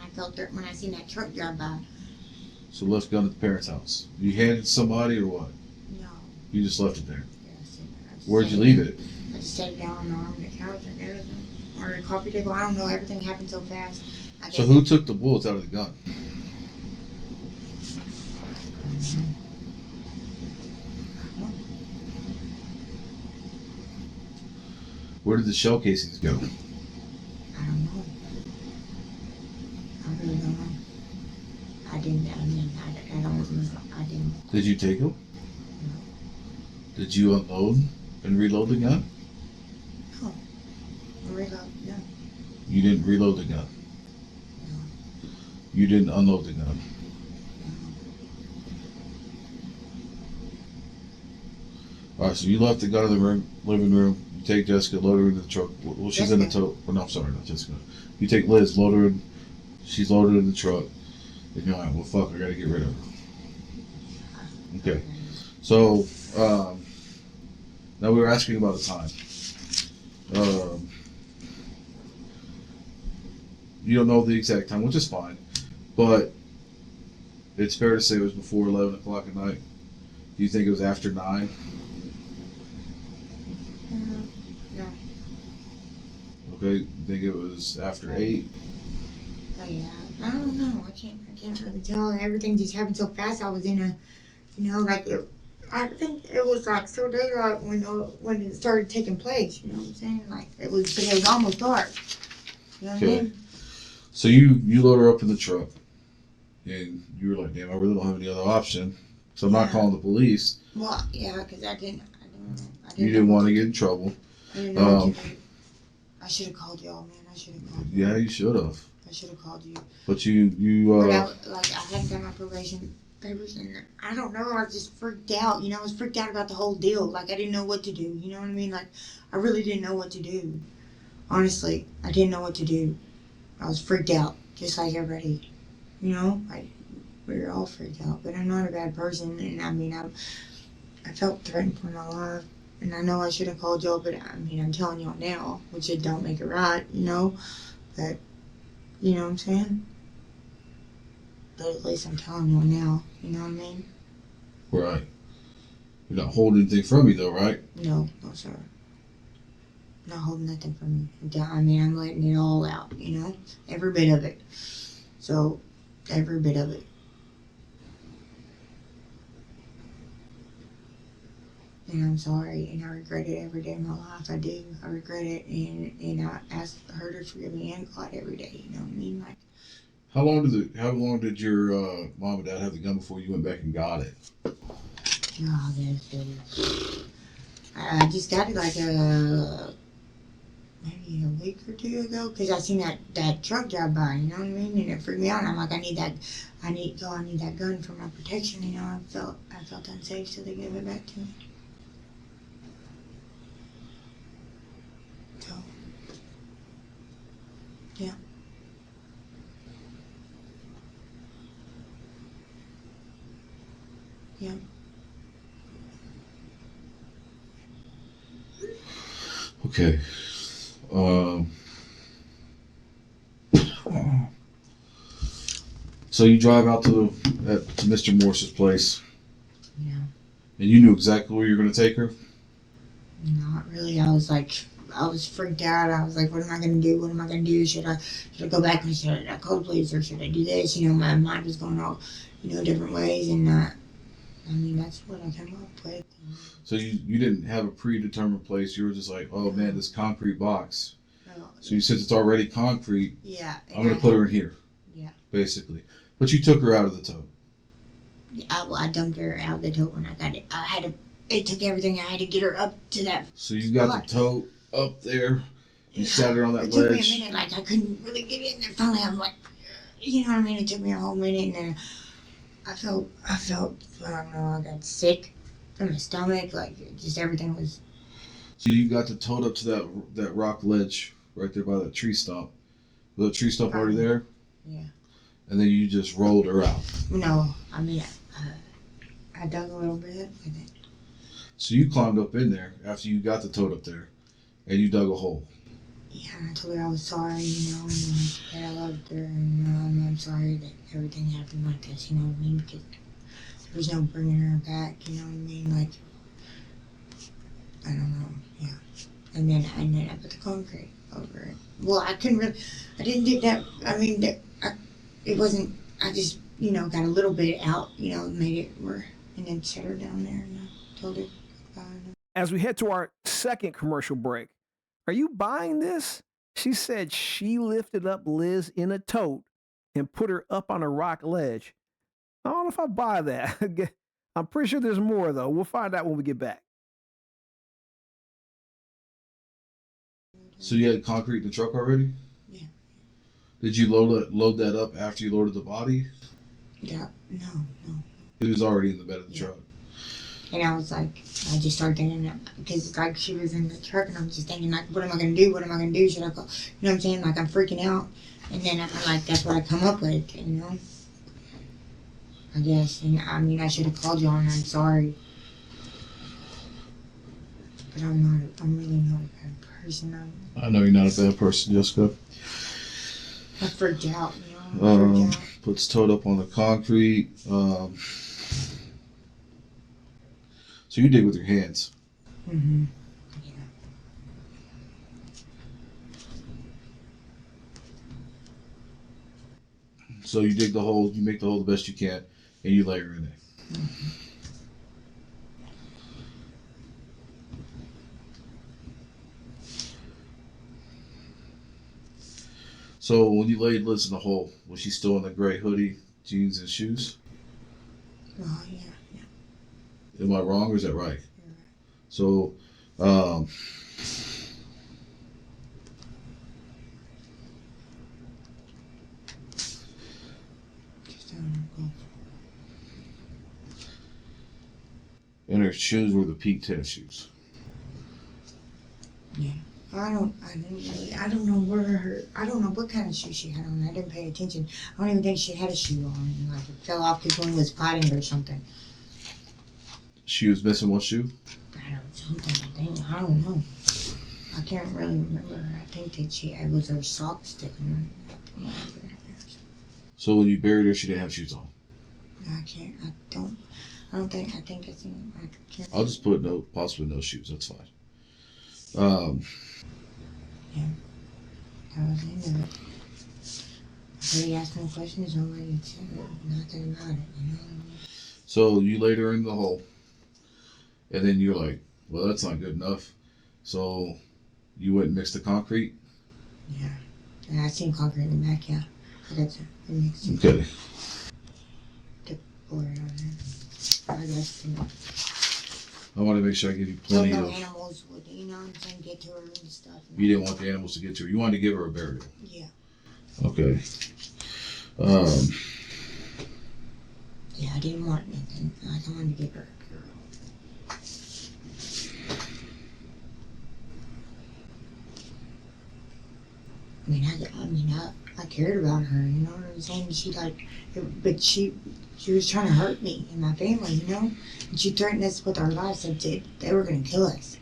I seen that truck drive by. So left gun at the parents' house. You handed it to somebody or what? No. You just left it there. Yeah, I said that. Where'd you leave it? I just sat down on the couch and everything. Or the coffee table. I don't know. Everything happened so fast. So who took the bullets out of the gun? Where did the shell casings go? I don't know. I really don't know. I don't remember. I didn't. Did you take them? Did you unload and reload the gun? No. Reload, no. You didn't reload the gun. No. You didn't unload the gun. All right, so you left the gun in the living room. You take Jessica, load her into the truck. Well, she's in the tow. Well, no, I'm sorry, not Jessica. You take Liz, load her in. She's loaded in the truck. And you're like, well, fuck, I gotta get rid of her. Okay. So, now we were asking about the time. You don't know the exact time, which is fine, but it's fair to say it was before 11 o'clock at night. Do you think it was after 9? No. Okay, you think it was after 8? Oh yeah. I don't know. I can't really tell. Everything just happened so fast. I was in a, you know, like I think it was like so daylight when it started taking place. You know what I'm saying? Like it was almost dark. You know what I mean? So you load her up in the truck. and you were like, damn, I really don't have any other option, so I'm not Yeah. calling the police. Well, yeah, because I didn't You know didn't what want to get in trouble. I didn't know what Um, to do. I should have called y'all, man. I should have called yeah, y'all. you should have. I should have called you. But But I hadn't got my probation papers, and I don't know. I was just freaked out. You know, I was freaked out about the whole deal. Like I didn't know what to do. You know what I mean? Like I really didn't know what to do. Honestly, I didn't know what to do. I was freaked out, just like everybody. You know, we were all freaked out. But I'm not a bad person, and I mean, I felt threatened for my life. And I know I should have called y'all, but I mean, I'm telling y'all now, which it don't make it right, you know? But, you know what I'm saying? But at least I'm telling y'all now, you know what I mean? right. You're not holding anything from me though, right? No, sir. Not holding nothing from me. I mean, I'm letting it all out, you know? Every bit of it. So, every bit of it. And I'm sorry, and I regret it every day of my life. I do. I regret it, and I ask her to forgive me and God every day. You know what I mean? Like, How long did your mom and dad have the gun before you went back and got it? oh, I just got it like maybe a week or two ago because I seen that truck drive by. You know what I mean? And it freaked me out. And I'm like, I need that gun for my protection. You know, I felt unsafe, so they gave it back to me. So, yeah. Yeah. Okay. Um, so you drive out to Mr. Morse's place, Yeah. and you knew exactly where you were going to take her. Not really. I was freaked out. I was like, what am I going to do? What am I going to do? Should I go back and should I call the police or should I do this? You know, my mind was going all, different ways. And I mean, that's what I came up with. So you didn't have a predetermined place. You were just like, oh man, this concrete box. So you said it's already concrete. Yeah. I'm going to put her in here. Yeah. Basically. But you took her out of the tote. I dumped her out the tote when I got it. It took everything. I had to get her up to that. So you got the tote up there. You sat her on that ledge. It took me a minute. Like, I couldn't really get it. And then finally I'm like, you know what I mean? It took me a whole minute. And then I felt, I don't know, I got sick from my stomach. Like, just everything was. So you got the tote up to that rock ledge right there by that tree stump. Was the tree stump already there? Yeah. And then you just rolled her out. No, I mean, I dug a little bit with it. So you climbed up in there after you got the tote up there, and you dug a hole. Yeah, and I told her I was sorry, and that I loved her, and I'm sorry that everything happened like this, you know what I mean? Because there was no bringing her back, you know what I mean? Like, I don't know, yeah. And then I put the concrete over it. Well, I didn't dig that, I mean, it wasn't, I just, got a little bit out, made it where, and then set her down there, and I told her goodbye. As we head to our second commercial break, are you buying this? She said she lifted up Liz in a tote and put her up on a rock ledge. I don't know if I buy that. I'm pretty sure there's more, though. We'll find out when we get back. So you had concrete in the truck already? Yeah. Did you load that up after you loaded the body? Yeah, no. It was already in the bed of the truck. And I was like, I just started thinking, because it's like she was in the truck, and I'm just thinking, like, what am I going to do? What am I going to do? Should I go? You know what I'm saying? Like, I'm freaking out. And then I'm like, that's what I come up with, I guess. And I mean, I should have called you, and I'm sorry. But I'm really not a bad person. I know you're not a bad person, Jessica. I freaked out, I freaked out. Puts tote up on the concrete. So you dig with your hands. Mm-hmm. Yeah. So you dig the hole, you make the hole the best you can, and you lay her in it. Mm-hmm. So when you laid Liz in the hole, was she still in the gray hoodie, jeans and shoes. Oh, yeah. Am I wrong or is that right? You're right. So, Just don't go. and her shoes were the peak tennis shoes. Yeah. I don't know I don't know what kind of shoe she had on. I didn't pay attention. I don't even think she had a shoe on. Like it fell off because one was potting or something. She was missing one shoe? I don't know. I can't really remember. I think that it was her sock sticking. So when you buried her, she didn't have shoes on? I can't, I think it's in, I can't. I'll just put possibly no shoes, that's fine. That was the end of it. I really asked no questions, nobody said nothing about it, you know? So you laid her in the hole, and then you're like, well, that's not good enough. So you went and mixed the concrete? Yeah. And I seen concrete in the back, yeah. I got to mix it. Okay. The board on there. I guess, you know. I want to make sure I give you So plenty no of... animals would, you know what I'm saying, get to her and stuff. You didn't want the animals to get to her. You wanted to give her a burial. Yeah. Okay. Yeah, I didn't want anything. I don't want to give her a girl. I cared about her, you know what I'm saying? But she was trying to hurt me and my family, you know? And she threatened us with our lives, said they were going to kill us.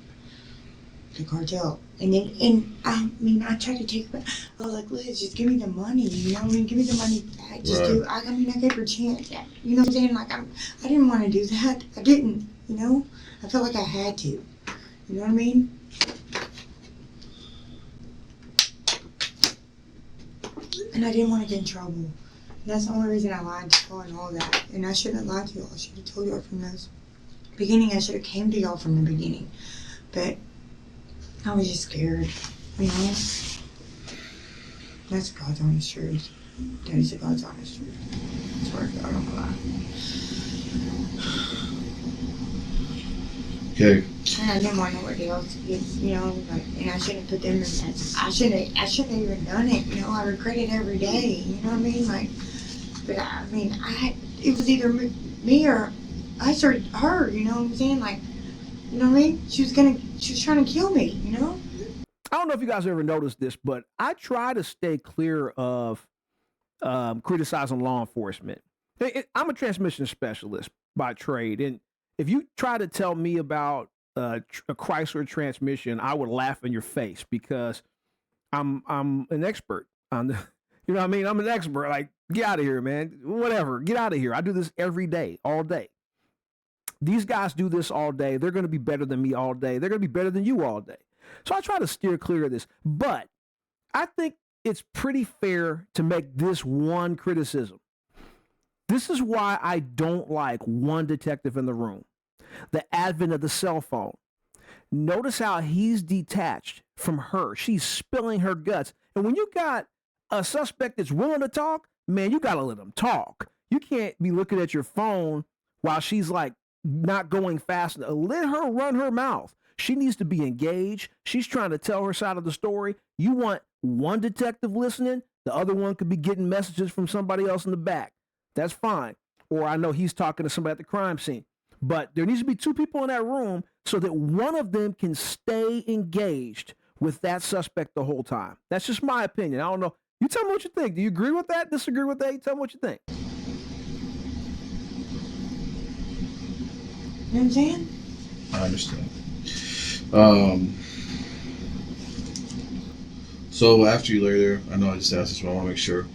The cartel. And I tried to take her back. I was like, Liz, just give me the money, you know what I mean? Give me the money back. Just right. I gave her a chance. You know what I'm saying? Like, I didn't want to do that. I didn't, you know? I felt like I had to. You know what I mean? And I didn't want to get in trouble. And that's the only reason I lied to y'all and all that. And I shouldn't have lied to y'all. I should have told y'all from the beginning. I should have came to y'all from the beginning. But I was just scared, you know? That's God's honest truth. That is God's honest truth. I swear to God, I don't lie. Okay. And I didn't want nobody else to get, you know, like, and I shouldn't have put them in that. I shouldn't have even done it, you know? I regret it every day, you know what I mean? Like, but it was either me or us or her, you know what I'm saying? Like, you know what I mean? She was trying to kill me, you know? I don't know if you guys ever noticed this, but I try to stay clear of criticizing law enforcement. I'm a transmission specialist by trade, and if you try to tell me about a Chrysler transmission, I would laugh in your face because I'm an expert on the. You know what I mean? I'm an expert. Like, get out of here, man. Whatever. Get out of here. I do this every day, all day. These guys do this all day. They're going to be better than me all day. They're going to be better than you all day. So I try to steer clear of this. But I think it's pretty fair to make this one criticism. This is why I don't like one detective in the room. The advent of the cell phone. Notice how he's detached from her. She's spilling her guts. And when you got a suspect that's willing to talk, man, you got to let them talk. You can't be looking at your phone while she's like not going fast. Let her run her mouth. She needs to be engaged. She's trying to tell her side of the story. You want one detective listening, the other one could be getting messages from somebody else in the back. That's fine. Or I know he's talking to somebody at the crime scene. But there needs to be two people in that room so that one of them can stay engaged with that suspect the whole time. That's just my opinion. I don't know. You tell me what you think. Do you agree with that? Disagree with that? You tell me what you think. You know what I'm saying? I understand. So after you lay there, I know I just asked this, but I want to make sure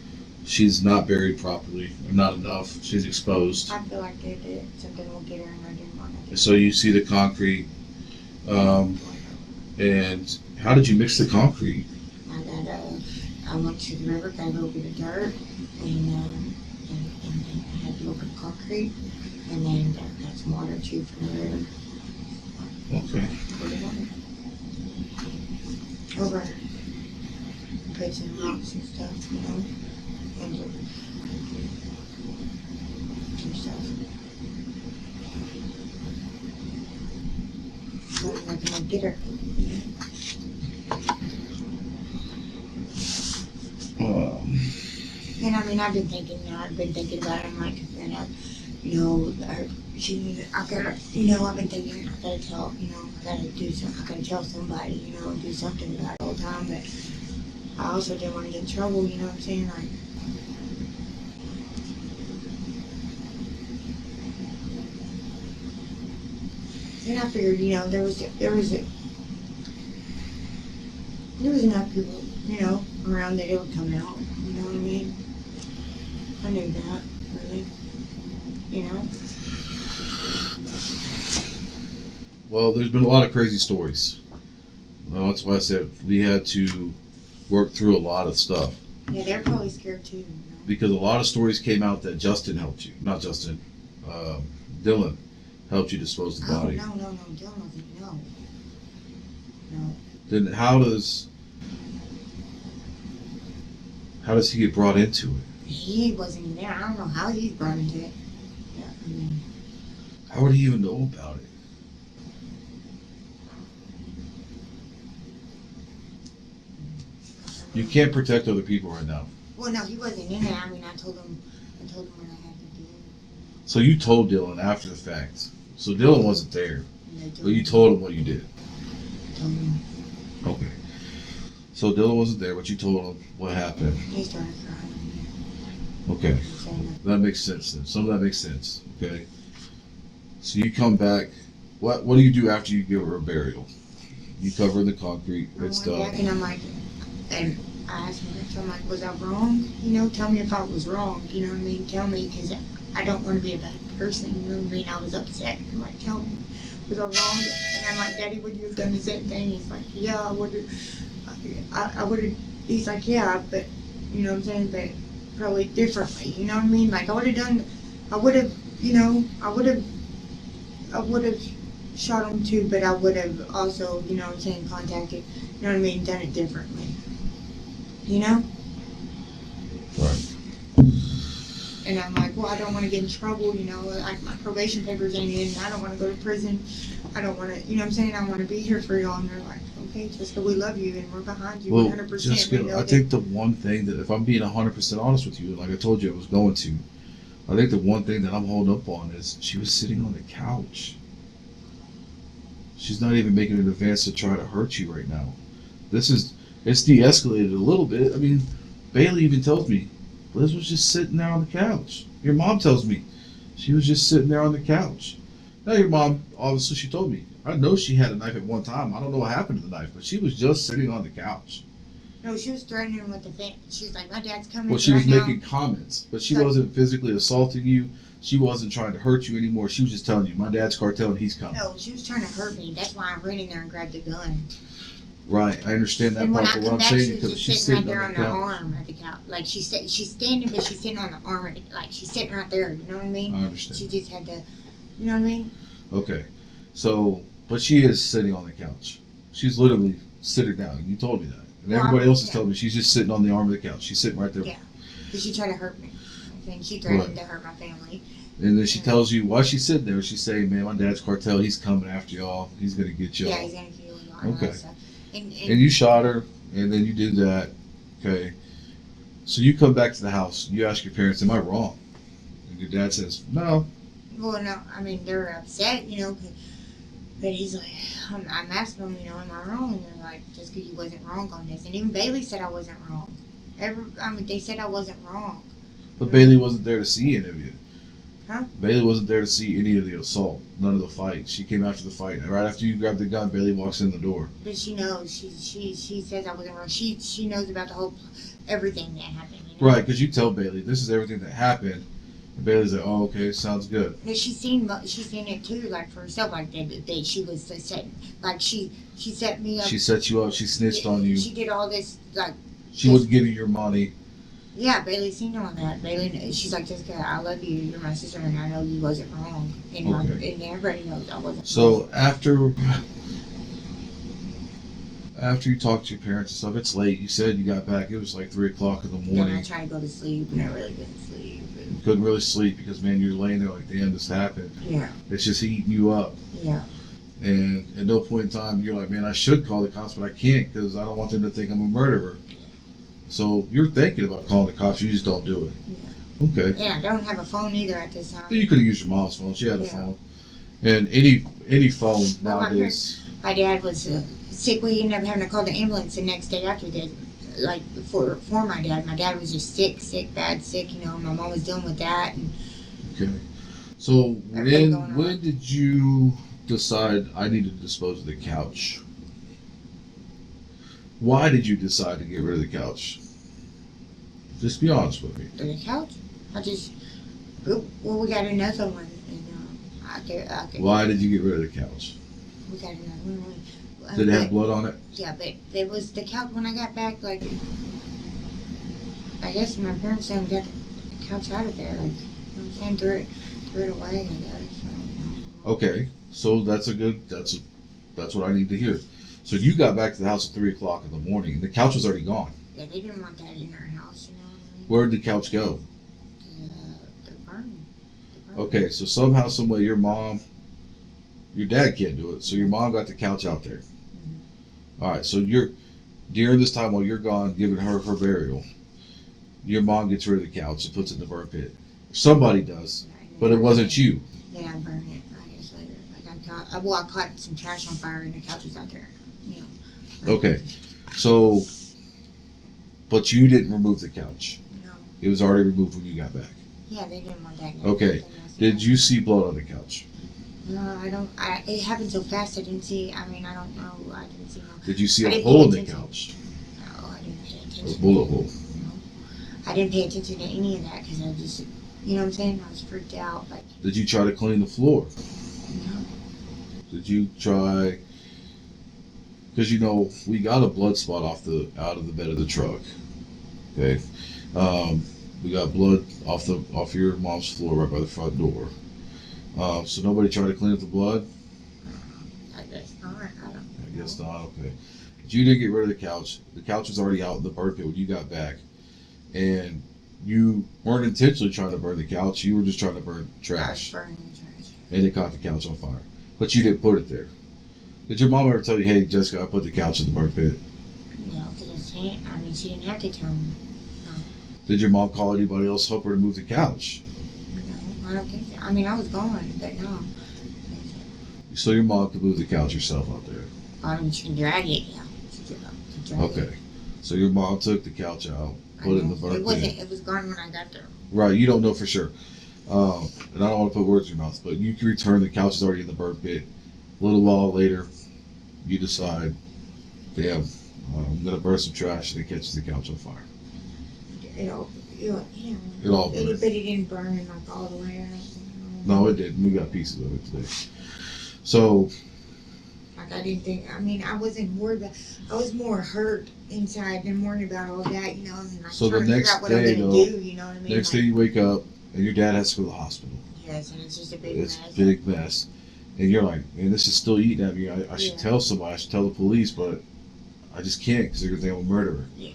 she's not buried properly, or not enough. She's exposed. I feel like they did. Something will get her and I didn't want to. So you see the concrete. And how did you mix the concrete? I went to the river, got a little bit of dirt, and I had a little bit of concrete, and then got some water too from the river. Okay. Put it on it. Over. Put some rocks and stuff, you know. And told him I can get her. And I mean, I've been thinking about it. I'm like, and I gotta, I've been thinking, I gotta tell, I gotta tell somebody, do something about it all the time. But I also didn't want to get in trouble, you know what I'm saying? Like, then I figured, there was enough people, around that it would come out. You know what I mean? I knew that, really. Well, there's been a lot of crazy stories. Well, that's why I said we had to work through a lot of stuff. Yeah, they're probably scared too. Because a lot of stories came out that Justin helped you. Not Justin, Dylan helped you dispose of the body. No, Dylan wasn't, no. Then how does he get brought into it? He wasn't even there. I don't know how he's brought into it. Yeah, I mean, how would he even know about it? You can't protect other people right now. Well, no, he wasn't in there. I mean, I told him what I had to do. So you told Dylan after the fact. So Dylan wasn't there, but you told him what you did. Told him. Okay. So Dylan wasn't there, but you told him what happened. He started crying. Okay. That makes sense then. Some of that makes sense. Okay. So you come back. What do you do after you give her a burial? You cover in the concrete. It's done. Back and I'm like, and I asked him, so I'm like, was I wrong? Tell me if I was wrong. You know what I mean? Tell me, because I don't want to be a bad person. You know what I mean? I was upset. I'm like, tell me, was I wrong? And I'm like, Daddy, would you have done the same thing? He's like, yeah, I would have. I would have. He's like, yeah, but you know what I'm saying? But probably differently. You know what I mean? Like I would have, I would have shot him too, but I would have also, you know what I'm saying, contacted, you know what I mean, done it differently. Right. And I'm like, well, I don't want to get in trouble, like my probation papers ain't in, I don't want to go to prison, I don't want to, you know what I'm saying, I want to be here for y'all. And they're like, okay, Jessica, we love you and we're behind you 100%. Jessica, I think the one thing that, if I'm being 100% honest with you, like I told you I was going to, I think the one thing that I'm holding up on is she was sitting on the couch. She's not even making an advance to try to hurt you right now. It's de-escalated a little bit. I mean, Bailey even tells me, Liz was just sitting there on the couch. Your mom tells me she was just sitting there on the couch. Now your mom, obviously she told me, I know she had a knife at one time. I don't know what happened to the knife, but she was just sitting on the couch. No, she was threatening with the thing. She was like, my dad's coming. Well, she was right making comments, but she wasn't physically assaulting you. She wasn't trying to hurt you anymore. She was just telling you, my dad's cartel and he's coming. No, she was trying to hurt me. That's why I ran in there and grabbed the gun. Right, I understand that And part, when I but come what I'm back, saying she because was she's just sitting sitting right on there the on the couch. arm at the couch. Like she's standing, but she's sitting on the arm of it. Like she's sitting right there. You know what I mean? I understand. She just had to, you know what I mean? Okay, so, but she is sitting on the couch. She's literally sitting down. You told me that. And everybody else is telling me she's just sitting on the arm of the couch. She's sitting right there. Yeah, because she tried to hurt me. And she threatened to hurt my family. And then she tells you, while she's sitting there, she's saying, man, my dad's cartel, he's coming after y'all. He's going to get y'all. Yeah, he's going to kill y'all. Okay. And you shot her, and then you do that. Okay. So you come back to the house. You ask your parents, am I wrong? And your dad says, no. Well, no, I mean, they're upset, but he's like, I'm asking them, am I wrong? And they're like, just because you wasn't wrong on this. And even Bailey said I wasn't wrong. They said I wasn't wrong. But Bailey wasn't there to see any of you. Huh? Bailey wasn't there to see any of the assault, none of the fight. She came after the fight. And right after you grabbed the gun, Bailey walks in the door. But she knows. She says I wasn't wrong. She knows about everything that happened. Right, because you tell Bailey, this is everything that happened. And Bailey's like, oh, okay, sounds good. But she's seen it too, like for herself, like that she was set, like she set me up. She set you up. She snitched on you. She did all this, like. She wouldn't give you your money. Yeah, Bailey's seen all that. Bailey, she's like, Jessica, I love you. You're my sister, and I know you wasn't wrong. And, okay. And everybody knows I wasn't. So after you talked to your parents and stuff, it's late. You said you got back. It was like 3 o'clock in the morning. And I tried to go to sleep, and I really couldn't sleep. You couldn't really sleep because, man, you're laying there like, damn, this happened. Yeah. It's just eating you up. Yeah. And at no point in time, you're like, man, I should call the cops, but I can't because I don't want them to think I'm a murderer. So you're thinking about calling the cops, you just don't do it. Yeah. Okay. Yeah, I don't have a phone either at this time. You could have used your mom's phone. She had a Yeah. phone. And any phone Well, nowadays. my dad was sick. We ended up having to call the ambulance the next day after that. Like for my dad. My dad was just sick, bad sick, you know. My mom was dealing with that. And Okay. So Everything going on. when did you decide I need to dispose of the couch? Why did you decide to get rid of the couch? Just be honest with me. the couch, we got another one. And I could. Why did you get rid of the couch? We got another one. Did it have blood on it? Yeah, but it was the couch when I got back. Like, I guess my parents didn't get the couch out of there. Like, you know what I'm saying? Threw it away. I guess. Okay. So that's what I need to hear. So you got back to the house at 3:00 in the morning, and the couch was already gone. Yeah, they didn't want that in our house. You know what I mean? Where did the couch go? The burn. Okay, so somehow, someway, your dad can't do it, so your mom got the couch out there. All right, so during this time while you're gone, giving her burial, your mom gets rid of the couch and puts it in the burn pit. Somebody does, but it wasn't you. Yeah, I burned it 5 years later. Like I caught some trash on fire and the couch was out there. You know. Okay, so, but you didn't remove the couch. No. It was already removed when you got back. Yeah, they didn't want that. Okay. Did you see blood on the couch? No, I don't. It happened so fast. I didn't see. I mean, I don't know. I didn't see no. Did you see I a didn't hole in pay the attention. couch? No, I didn't pay A attention. bullet hole. No. I didn't pay attention to any of that because I just, you know what I'm saying? I was freaked out. Like, Did you try to clean the floor? no. Did you try? Because we got a blood spot out of the bed of the truck. Okay, we got blood off your mom's floor right by the front door. So nobody tried to clean up the blood. I guess not. I guess not. Okay, but you didn't get rid of the couch. The couch was already out in the burn pit when you got back, and you weren't intentionally trying to burn the couch. You were just trying to burn I was trash, burning the trash. and it caught the couch on fire. But you didn't put it there. Did your mom ever tell you, "Hey, Jessica, I put the couch in the burn pit"? No, because she didn't have to tell me. Did your mom call anybody else help her to move the couch? No, I don't think so. I mean, I was gone, but no. So your mom could move the couch herself out there. I mean, she can drag it. Yeah, she could drag it. Okay. So your mom took the couch out, put it in the burn pit. It was gone when I got there. Right, you don't know for sure. And I don't want to put words in your mouth, but you can return the couch is already in the burn pit. A little while later, you decide, damn, I'm going to burn some trash, and it catches the couch on fire. It all burned. But it didn't burn like all the way or anything. No, it didn't. We got pieces of it today. So, Like, I didn't think, I mean, I wasn't worried about, I was more hurt inside than worried about all that, you know, and like So the trying to figure next out what day, I'm gonna though, do, you know what I mean? next Like, day you wake up, and your dad has to go to the hospital. yes, and it's just a big It's mess. a big mess. And you're like, man, this is still eating at me. I should Yeah. tell somebody. I should tell the police, but I just can't because they're going to think I'm a murderer. Yeah.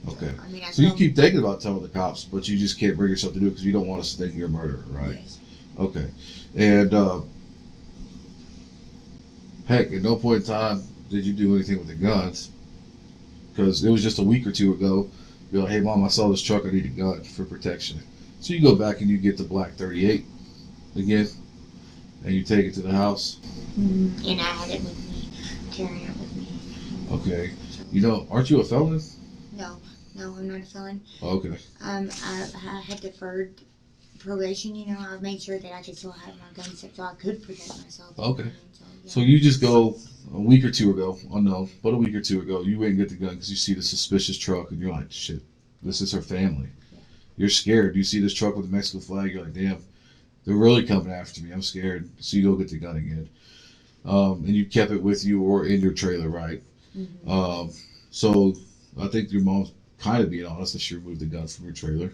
Okay. I mean, I So you told- keep thinking about telling the cops, but you just can't bring yourself to do it because you don't want us to think you're a murderer, right? Yes. Okay. And heck, at no point in time did you do anything with the guns because it was just a week or two ago. You're like, hey, Mom, I saw this truck. I need a gun for protection. So you go back and you get the black 38 again, and you take it to the house. And I had it with me, carrying it with me. Okay. Aren't you a felon? No, I'm not a felon. Okay. I had deferred probation, you know, I made sure that I could still have my gun so I could protect myself. Okay. You know, yeah. So you just go a week or two ago, unknown, but a week or two ago, you went and get the gun because you see the suspicious truck and you're like, shit, this is her family. Yeah. You're scared. You see this truck with the Mexican flag, you're like, damn, they're really coming after me. I'm scared. So you go get the gun again. And you kept it with you or in your trailer, right? Mm-hmm. So I think your mom's kind of being honest that she removed the gun from your trailer.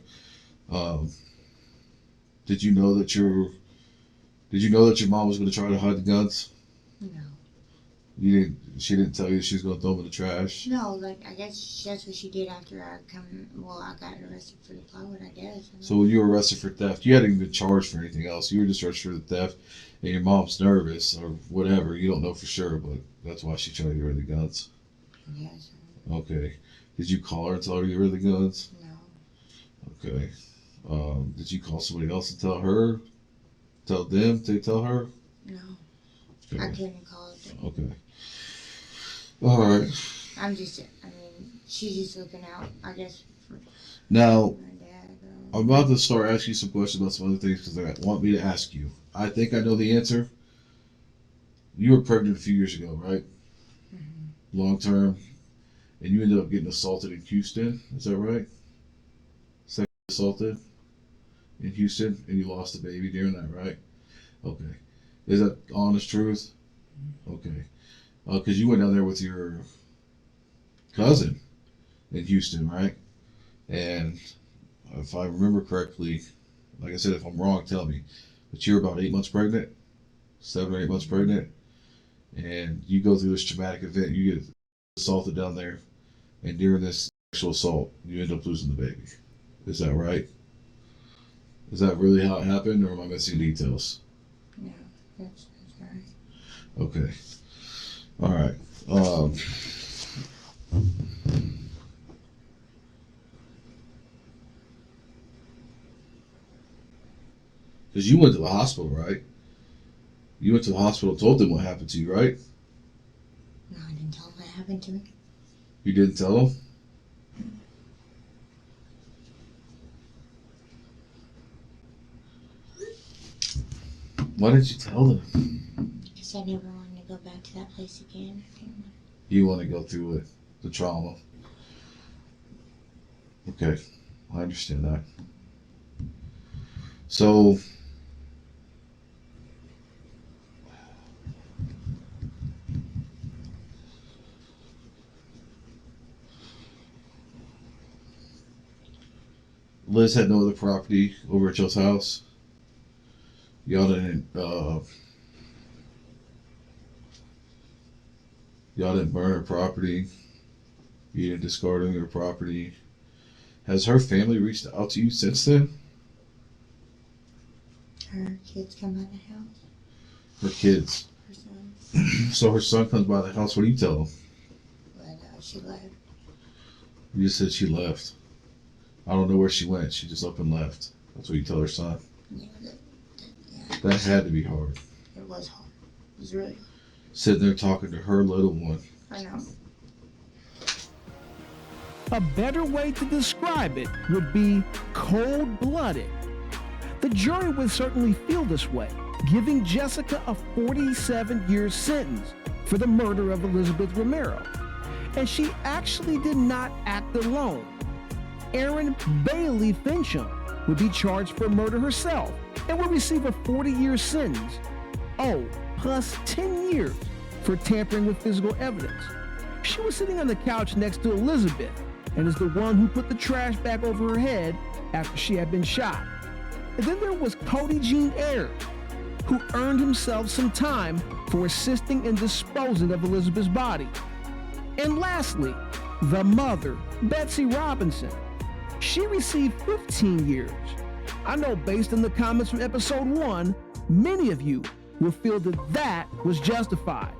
Did you know that your mom was going to try to hide the guns? No. She didn't tell you she was gonna throw them in the trash? No, like, I guess that's what she did after I got arrested for the plywood, I guess. So when you were arrested for theft, you hadn't even been charged for anything else. You were just arrested for the theft, and your mom's nervous or whatever. You don't know for sure, but that's why she's trying to get rid of the guns. Yes. Okay. Did you call her and tell her to get rid of the guns? No. Okay. Did you call somebody else and tell her? Tell them to tell her? No. Okay. I couldn't call it. Okay. All right. She's just looking out, I guess, for Now, my dad. I'm about to start asking you some questions about some other things because they want me to ask you. I think I know the answer. You were pregnant a few years ago, right? Mm-hmm. Long term. And you ended up getting assaulted in Houston. Is that right? Sexually assaulted in Houston, and you lost a baby during that, right? Okay. Is that the honest truth? Okay. Because you went down there with your cousin in Houston, right? And if I remember correctly, like I said, if I'm wrong, tell me. But you were about 8 months pregnant, 7 or 8 months pregnant, and you go through this traumatic event. You get assaulted down there, and during this sexual assault, you end up losing the baby. Is that right? Is that really how it happened, or am I missing details? No, that's right. Okay. All right. Because you went to the hospital, right? You went to the hospital, told them what happened to you, right? No, I didn't tell them what happened to me. You didn't tell them? Why didn't you tell them? Because I never wanted to go back to that place again. You want to go through it, the trauma. Okay, I understand that. So, Liz had no other property over at y'all's house. Y'all didn't burn her property. You didn't discard any of her property. Has her family reached out to you since then? Her kids come by the house. Her kids. Her son. So her son comes by the house. What do you tell him? But she left. You just said she left. I don't know where she went. She just up and left. That's what you tell her son. Yeah, That had to be hard. it was hard. It was really hard. Sitting there talking to her little one. I know. A better way to describe it would be cold-blooded. The jury would certainly feel this way, giving Jessica a 47-year sentence for the murder of Elizabeth Romero. And she actually did not act alone. Erin Bailey Fincham would be charged for murder herself and would receive a 40-year sentence. Oh, plus 10 years for tampering with physical evidence. She was sitting on the couch next to Elizabeth and is the one who put the trash bag over her head after she had been shot. And then there was Cody Jean Ayers, who earned himself some time for assisting in disposing of Elizabeth's body. And lastly, the mother, Betsy Robinson. She received 15 years. I know based on the comments from episode 1, many of you will feel that that was justified.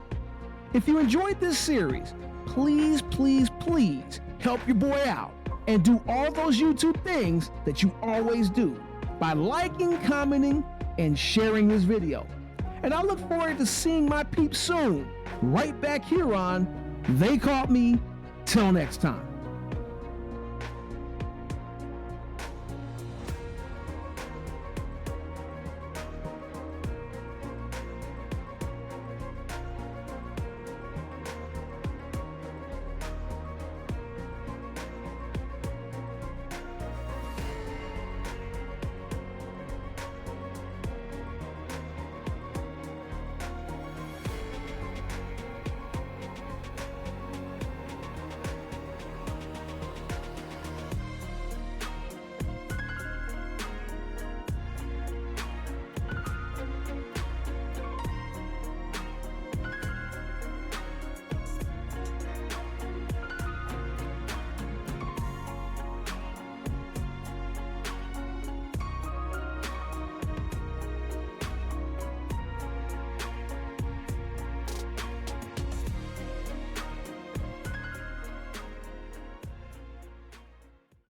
If you enjoyed this series, please, please, please help your boy out and do all those YouTube things that you always do by liking, commenting, and sharing this video. And I look forward to seeing my peeps soon, right back here on They Caught Me. Till next time.